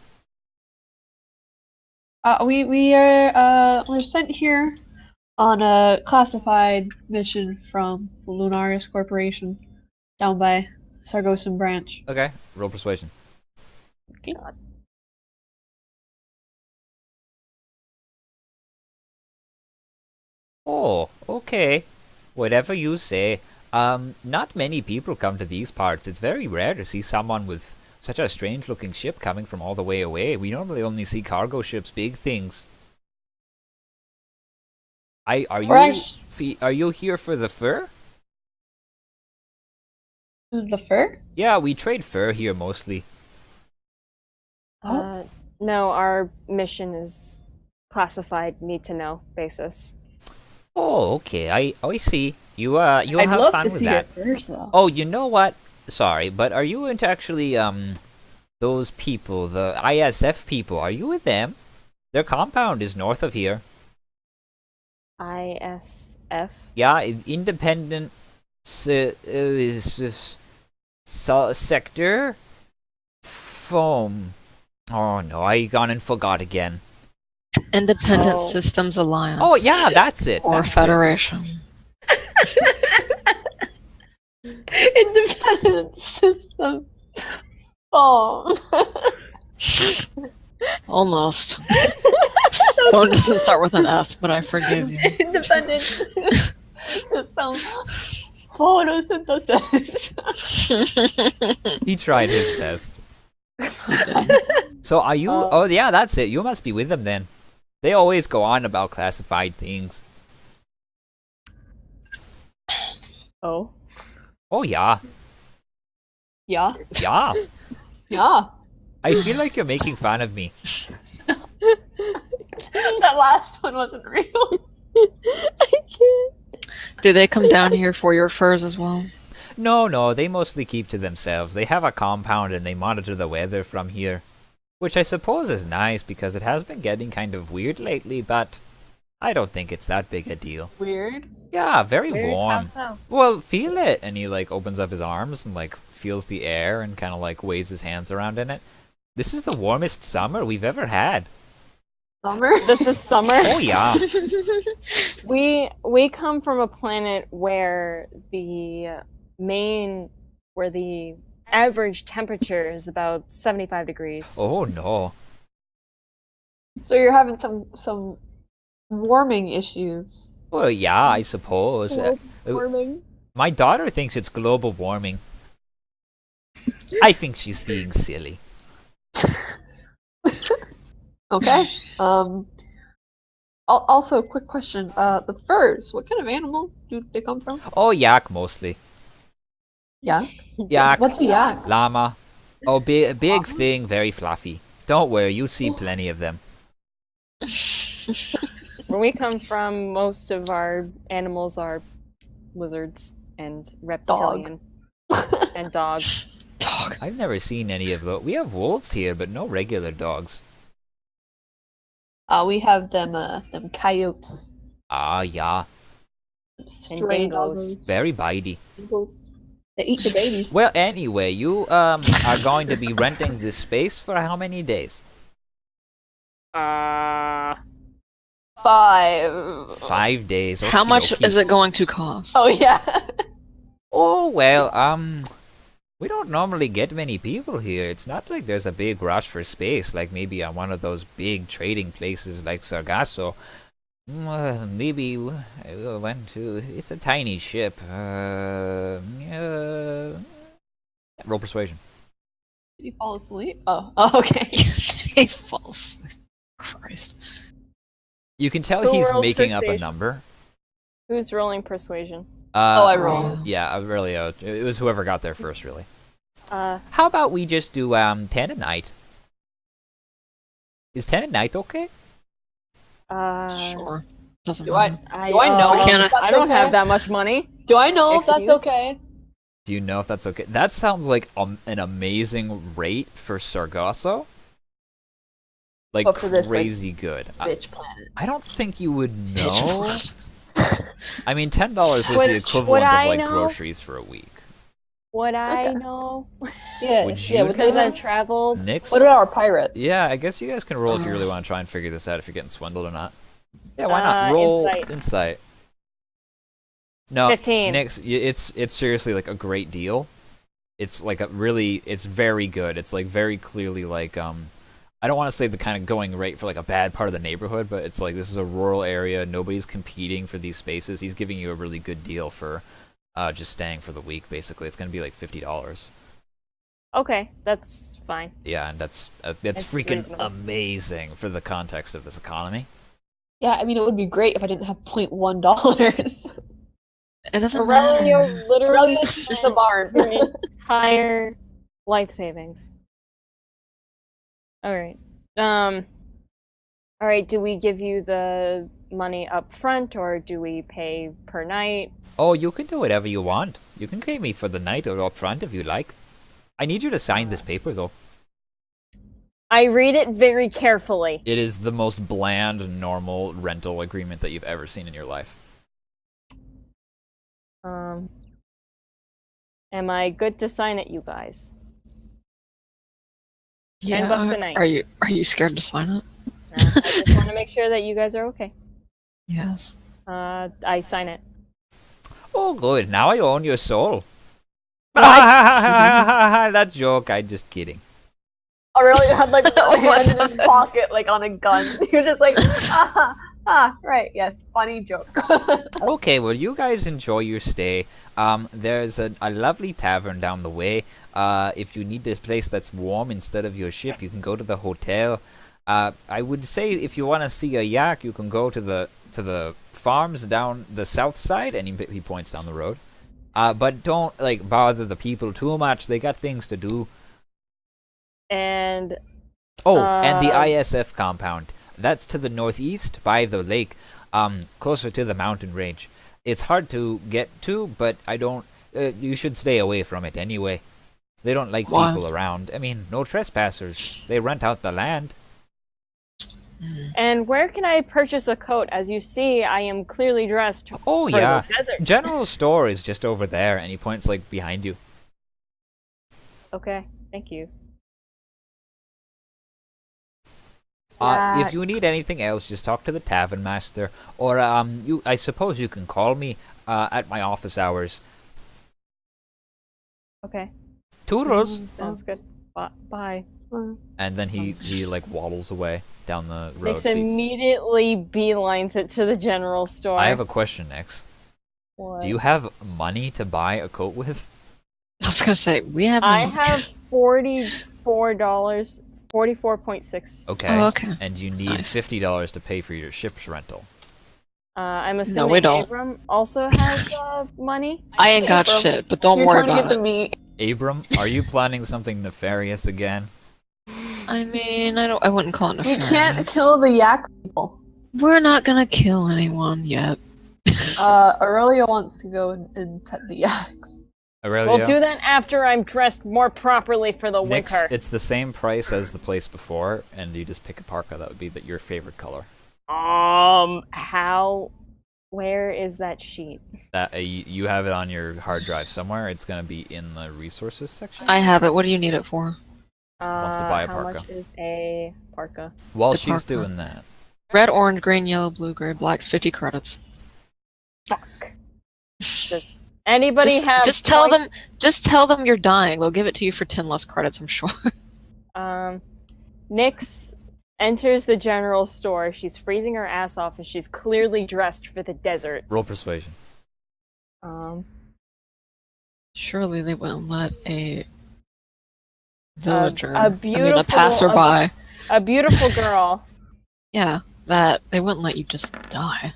We're sent here on a classified mission from the Lunaris Corporation down by Sargosan Branch. Okay, roll persuasion. Okay. Oh, okay. Whatever you say. Not many people come to these parts. It's very rare to see someone with such a strange-looking ship coming from all the way away. We normally only see cargo ships, big things. Are you here for the fur? The fur? Yeah, we trade fur here mostly. No, our mission is classified, need to know basis. Oh, okay. I see. You I'd have love fun to with see that. your furs, though. Oh, you know what? Sorry, but are you into actually those people, the ISF people? Are you with them? Their compound is north of here. ISF? Yeah, independent sector foam. Oh no, I gone and forgot again. Independent Oh. Systems Alliance. Oh yeah, that's it. Or that's it. Federation. Independent system. Oh. Almost. Phone doesn't start with an F, but I forgive you. Independent system. Photosynthesis. He tried his best. He did. So are you? Oh yeah, that's it. You must be with them then. They always go on about classified things. Oh. Oh yeah, Yeah. yeah. Yeah. I feel like you're making fun of me. That last one wasn't real. I can't. Do they come down here for your furs as well? No, they mostly keep to themselves. They have a compound and they monitor the weather from here. Which I suppose is nice because it has been getting kind of weird lately, but I don't think it's that big a deal. Weird. Yeah, very Weird, warm. how so? Well, feel it! And he like opens up his arms and like feels the air and kind of like waves his hands around in it. This is the warmest summer we've ever had. Summer. This is summer. Oh yeah. We come from a planet where the average temperature is about 75 degrees. Oh no. So you're having some warming issues. Well, yeah, I suppose. Warming. My daughter thinks it's global warming. I think she's being silly. Okay. Also, quick question. The furs. What kind of animals do they come from? Oh, yak mostly. Yak. Yak, What's a yak? llama. Oh, big thing, very fluffy. Don't worry, you'll see plenty of them. Where we come from, most of our animals are lizards and reptilian and dogs. Dog. I've never seen any of those. We have wolves here, but no regular dogs. We have them coyotes. Ah, yeah. Stray dingoes. doggos. Very bitey. Dingoes. They eat the babies. Well, anyway, you are going to be renting this space for how many days? 5. 5 days. How much okey-dokey. is it going to cost? Oh yeah. Oh, well, we don't normally get many people here. It's not like there's a big rush for space, like maybe on one of those big trading places like Sargasso. Maybe I went to. It's a tiny ship. Roll persuasion. Did he fall asleep? Oh, okay. He falls. Christ. You can tell Who he's rolled making up a persuasion? number. Who's rolling persuasion? I rolled. Yeah, really. It was whoever got there first, really. Uh, How about we just do 10 a night? Is 10 a night okay? Sure. Doesn't Do I- matter. Do I know? Can't if that's I don't have okay? that much money. Do I know if that's Excuse? okay? Do you know if that's okay? That sounds like an amazing rate for Sargasso. Like But for this, like, crazy good. Bitch planet. I don't think you would know. Bitch. I mean, $10 was Would- the equivalent would of I like know? groceries for a week. Would I Okay. know? Yeah. Would yeah. you Would they Because I've know? traveled. Nix? What about our pirate? Yeah, I guess you guys can roll if you really want to try and figure this out if you're getting swindled or not. Yeah, why not? Roll Insight. No, 15. Nix, it's seriously like a great deal. It's like it's very good. It's like very clearly like I don't want to say the kind of going rate for like a bad part of the neighborhood, but it's like this is a rural area. Nobody's competing for these spaces. He's giving you a really good deal for just staying for the week. Basically, it's gonna be like $50. Okay, that's fine. Yeah, and that's It's freaking reasonable. amazing for the context of this economy. Yeah, I mean, it would be great if I didn't have $0.1. It doesn't matter. Aurelio literally Just a barn. your entire life savings. Alright. Alright, do we give you the money up front or do we pay per night? Oh, you can do whatever you want. You can pay me for the night or up front if you like. I need you to sign this paper, though. I read it very carefully. It is the most bland, normal rental agreement that you've ever seen in your life. Am I good to sign it, you guys? Yeah, $10 a night. Are you scared to sign it? I just want to make sure that you guys are okay. Yes. I sign it. Oh, good. Now I own your soul. That joke, I'm just kidding. Aurelio had like one hand in his pocket, like on a gun. You're just like, right, yes, funny joke. Okay, well, you guys enjoy your stay. There's a lovely tavern down the way. If you need this place that's warm instead of your ship, you can go to the hotel. I would say if you want to see a yak, you can go to the farms down the south side, and he points down the road. But don't like bother the people too much. They got things to do. And And the ISF compound. That's to the northeast by the lake, closer to the mountain range. It's hard to get to, but I don't. You should stay away from it anyway. They don't like Why? people around. I mean, no trespassers. They rent out the land. And where can I purchase a coat? As you see, I am clearly dressed Oh for yeah, the desert. general store is just over there, and he points like behind you. Okay, thank you. If you need anything else, just talk to the tavern master, or I suppose you can call me at my office hours. Okay, Toodles. sounds good. Bye. And then he like waddles away down the road. Nix immediately beelines it to the general store. I have a question, Nix. What? Do you have money to buy a coat with? I was gonna say we have. I have $44, 44.6. Okay. Oh, okay. And you need Nice. $50 to pay for your ship's rental. I'm assuming we don't. Abram also has money. I ain't got Abram, shit, but don't You're worry trying to about get it. the meat. Abram, are you planning something nefarious again? I mean, I wouldn't call it We nefarious. can't kill the yak people. We're not gonna kill anyone yet. Aurelio wants to go and pet the yaks. Aurelio? We'll do that after I'm dressed more properly for the Nix, winter. it's the same price as the place before, and you just pick a parka. That would be your favorite color. How? Where is that sheet? That you have it on your hard drive somewhere. It's gonna be in the resources section. I have it. What do you need it for? Wants to buy a How parka. much is a parka? While The she's parka. doing that, Red, orange, green, yellow, blue, gray, black's 50 credits. Fuck. Does anybody have? Just tell them you're dying. They'll give it to you for 10 less credits, I'm sure. Nix enters the general store. She's freezing her ass off, and she's clearly dressed for the desert. Roll persuasion. Surely they wouldn't let a villager, a beautiful, a passerby. A beautiful girl. Yeah, that they wouldn't let you just die.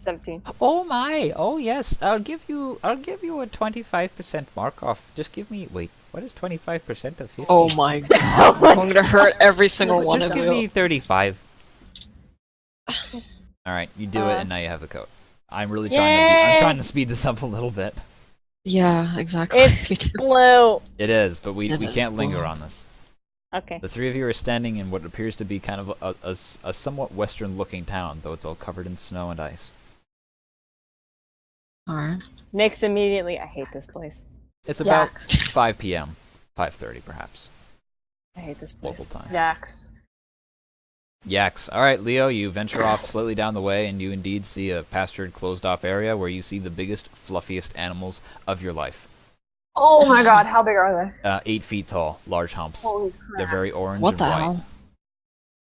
17. Oh my! Oh yes, I'll give you a 25% mark off. Just give me. Wait, what is 25% of 50? Oh my god! I'm gonna hurt every single one Just of give you. me 35. All right, you do it, and now you have the coat. I'm really I'm trying to speed this up a little bit. Yeah, exactly. It's blue. It is, but we It is can't linger blue. on this. Okay. The three of you are standing in what appears to be kind of a somewhat western-looking town, though it's all covered in snow and ice. Alright. Nyx immediately. I hate this place. It's about 5 p.m., 5:30 perhaps, I hate this place. local time. Yaks. Yaks. All right, Leo, you venture off slightly down the way, and you indeed see a pastured, closed-off area where you see the biggest, fluffiest animals of your life. Oh my god, how big are they? 8 feet tall, large humps. Holy crap. They're very orange What and the white. hell?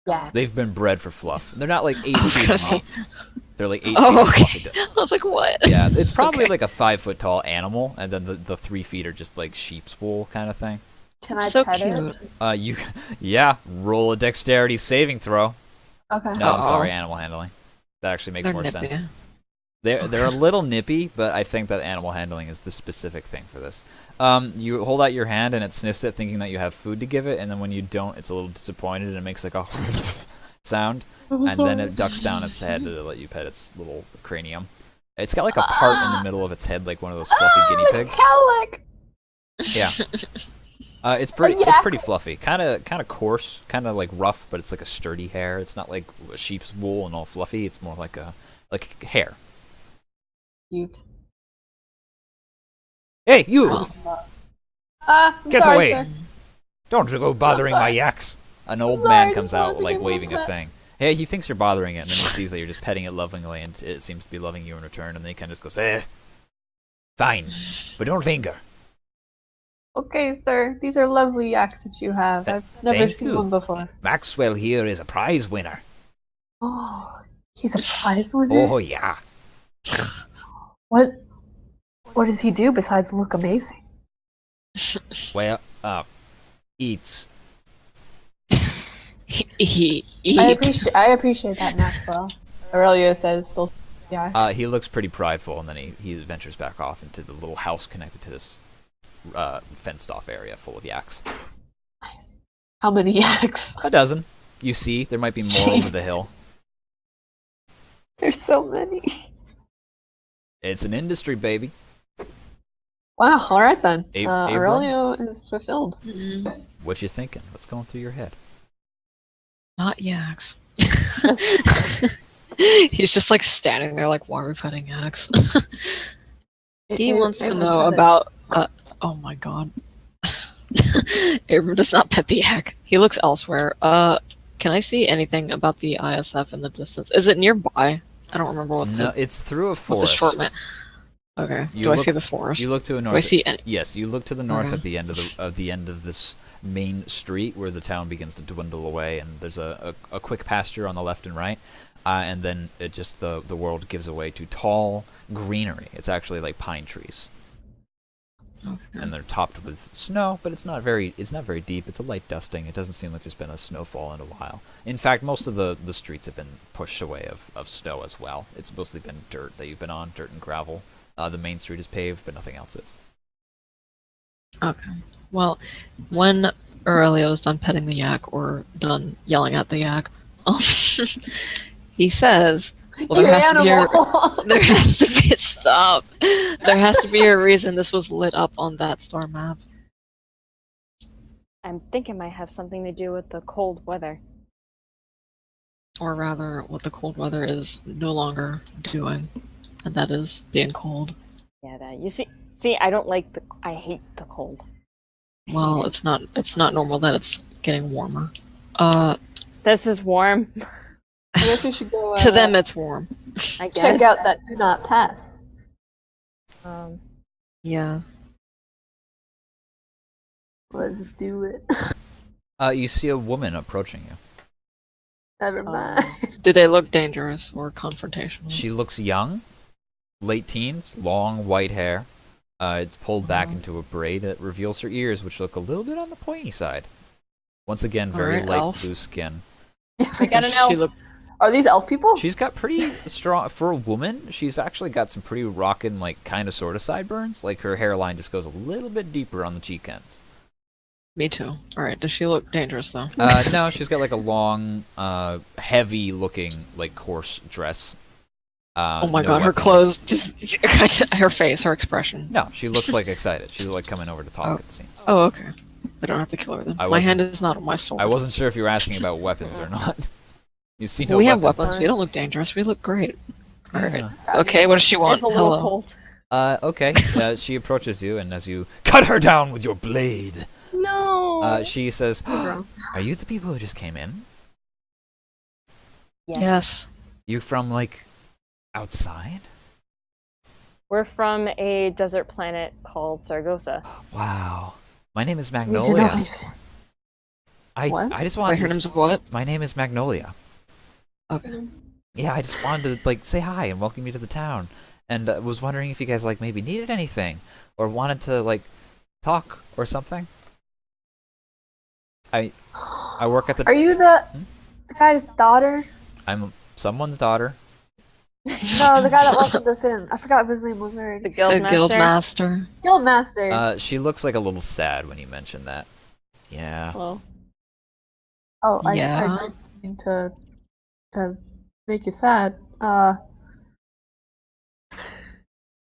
Yeah. They've been bred for fluff. They're not like 8 I was feet gonna long. say. They're like 8 feet Oh, of okay. fluffy. I was like, what? Yeah, it's probably Okay. like a 5 foot tall animal, and then the 3 feet are just like sheep's wool kind of thing. Can I So pet cute. it? Yeah, roll a dexterity saving throw. Okay. No, I'm Uh-oh. sorry, animal handling. That actually makes They're more nippy. sense. They're a little nippy, but I think that animal handling is the specific thing for this. You hold out your hand and it sniffs it, thinking that you have food to give it, and then when you don't, it's a little disappointed and it makes like a sound, and then it ducks down its head to let you pet its little cranium. It's got like a part in the middle of its head, like one of those fluffy guinea pigs. Cowlick! Yeah. It's pretty fluffy, kind of coarse, kind of like rough, but it's like a sturdy hair. It's not like a sheep's wool and all fluffy. It's more like hair. Cute. Hey, you! Ah, Get sorry, away! sir. Don't go bothering my yaks! An old man comes out, like waving a thing. Hey, he thinks you're bothering it, and then he sees that you're just petting it lovingly, and it seems to be loving you in return, and then he kind of just goes, fine, but don't linger. Okay, sir. These are lovely yaks that you have. I've never Thank seen you. one before. Maxwell here is a prize winner. Oh, he's a prize winner? Oh, yeah. What does he do besides look amazing? Well, eats. Eat. I appreciate that, Maxwell. Aurelio says still yeah. He looks pretty prideful, and then he ventures back off into the little house connected to this fenced-off area full of yaks. Nice. How many yaks? A dozen. You see, there might be more over the hill. There's so many. It's an industry, baby. Wow, alright then. Abram? Aurelio is fulfilled. What you thinking? What's going through your head? Not yaks. He's just like standing there like, why are we petting yaks? He wants to know about oh my god. Abram does not pet the yak. He looks elsewhere. Can I see anything about the ISF in the distance? Is it nearby? I don't remember what No, it's through a what the forest. short man. Okay. You Do I look- see the forest? You look to the Do I north. see any? Yes, you look to the north Okay. at the end of this main street where the town begins to dwindle away, and there's a quick pasture on the left and right, and then it just the world gives away to tall greenery. It's actually like pine trees, Okay. and they're topped with snow, but it's not very deep. It's a light dusting. It doesn't seem like there's been a snowfall in a while. In fact, most of the streets have been pushed away of snow as well. It's mostly been dirt that you've been on, dirt and gravel. The main street is paved, but nothing else is. Okay. Well, when Aurelio's done petting the yak or done yelling at the yak, he says, well, You animal! there has to be stop. There has to be a reason this was lit up on that star map. I'm thinking it might have something to do with the cold weather. Or rather, what the cold weather is no longer doing, and that is being cold. Yeah, that you see, I don't like I hate the cold. Well, it's not normal that it's getting warmer. This is warm. I guess we should go To them, it's warm. I guess. check out that do not pass. Yeah. Let's do it. You see a woman approaching you. Never mind. Do they look dangerous or confrontational? She looks young, late teens, long white hair. It's pulled back into a braid that reveals her ears, which look a little bit on the pointy side. Once again, very Alright, light elf. blue skin. We got an She elf. look- Are these elf people? She's got pretty strong for a woman. She's actually got some pretty rockin', like kind of sort of sideburns. Like her hairline just goes a little bit deeper on the cheek ends. Me too. Alright, does she look dangerous though? No, she's got like a long, heavy looking like coarse dress. Oh my no god, her weapons. clothes, just her face, her expression. No, she looks like excited. She's like coming over to talk. It seems. Oh, okay. I don't have to kill her then. I My hand wasn't- is not on my sword. I wasn't sure if you were asking about weapons or not. You see no we have weapons. weapons. We don't look dangerous. We look great. Alright. Yeah. Okay, what does she want? It's a little Hello. cold. Okay. She approaches you, and as you cut her down with your blade, No. she says, Bro. "Are you the people who just came in? Yes. You from like outside? We're from a desert planet called Sargosa. Wow. My name is Did you know Magnolia. he's- I What? I just Wait, wanted. her to name's what? My name is Magnolia. Okay. Yeah, I just wanted to like say hi and welcome you to the town, and was wondering if you guys like maybe needed anything or wanted to like talk or something. I work at the. Are you the guy's daughter? I'm someone's daughter. No, the guy that welcomed us in. I forgot what his name was already. The guildmaster. The guildmaster. Guildmaster. She looks like a little sad when you mention that. Yeah. Well, Oh, Yeah. I didn't mean to make you sad.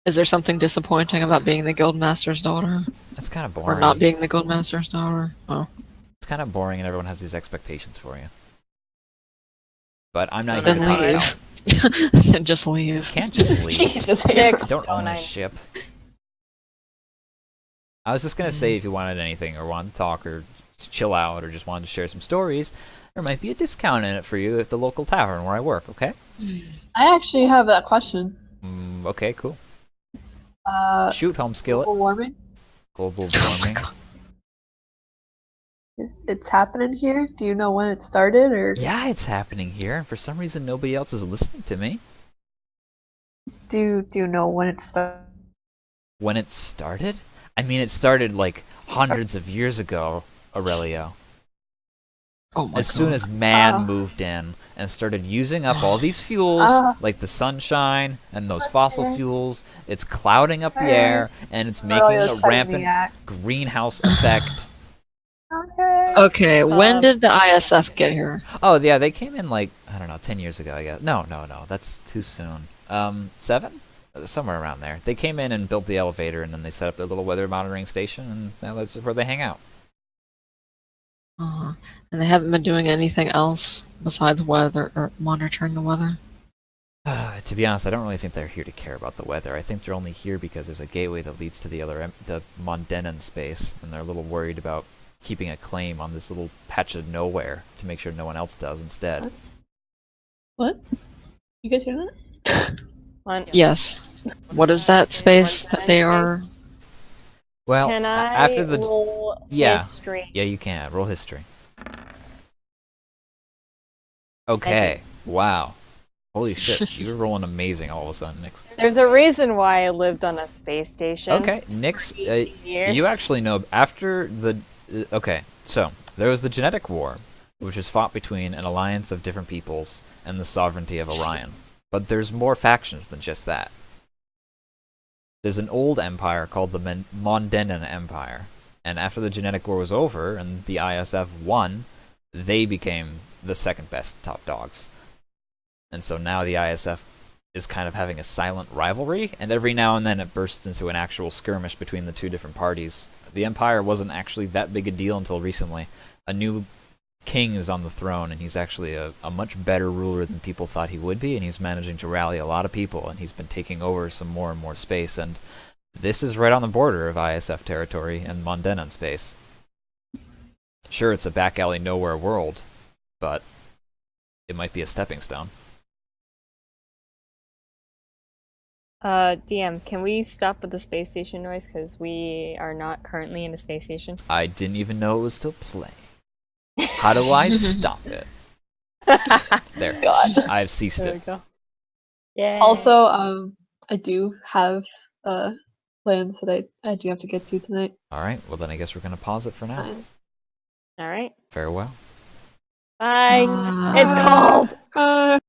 Is there something disappointing about being the guildmaster's daughter? That's kind of Or boring. not being the guildmaster's daughter? Oh. It's kind of boring, and everyone has these expectations for you. But I'm not Then here to talk leave. about. Then just leave. Can't just leave. Jesus. Nick, Don't own I- a ship. I was just gonna say if you wanted anything or wanted to talk or just chill out or just wanted to share some stories, there might be a discount in it for you at the local tavern where I work. Okay. I actually have that question. Okay. Cool. Global Shoot, home skillet. warming. Global Oh my warming. god. It's happening here. Do you know when it started, or Yeah, it's happening here, and for some reason nobody else is listening to me. do you know when it started? When it started? I mean, it started like hundreds of years ago, Aurelio. Oh my god. As soon as man Oh. moved in and started using up all these fuels, like the sunshine and those fossil Okay. fuels, it's clouding up the Okay. air and it's making Aurelio's a fighting rampant the act. greenhouse effect. Okay. Okay, when Um, did the ISF get here? Oh yeah, they came in like I don't know, 10 years ago. I guess. No, that's too soon. 7, somewhere around there. They came in and built the elevator, and then they set up their little weather monitoring station, and now that's where they hang out. Uh-huh. And they haven't been doing anything else besides weather or monitoring the weather? To be honest, I don't really think they're here to care about the weather. I think they're only here because there's a gateway that leads to the Mondenan space, and they're a little worried about keeping a claim on this little patch of nowhere to make sure no one else does instead. What? You guys hear that? Yes. What is that space that they are? Well, Can I after the roll yeah. history? Yeah, you can. Roll history. Okay. Wow. Holy shit. You were rolling amazing all of a sudden, Nix. There's a reason why I lived on a space station. Okay, Nix, for 18 years. you actually know after the... okay, so there was the genetic war, which was fought between an alliance of different peoples and the sovereignty of Orion. But there's more factions than just that. There's an old empire called the Mondenan Empire, and after the genetic war was over and the ISF won, they became the second best top dogs. And so now the ISF is kind of having a silent rivalry, and every now and then it bursts into an actual skirmish between the two different parties. The Empire wasn't actually that big a deal until recently. A new king is on the throne, and he's actually a much better ruler than people thought he would be, and he's managing to rally a lot of people, and he's been taking over some more and more space, and this is right on the border of ISF territory and Mondenan space. Sure, it's a back alley nowhere world, but it might be a stepping stone. DM, can we stop with the space station noise? Because we are not currently in a space station. I didn't even know it was still playing. How do I stop it? There. God. I've ceased There we it. go. Yeah. Also, I do have plans that I do have to get to tonight. All right. Well, then I guess we're gonna pause it for now. Fine. All right. Farewell. Bye. It's cold.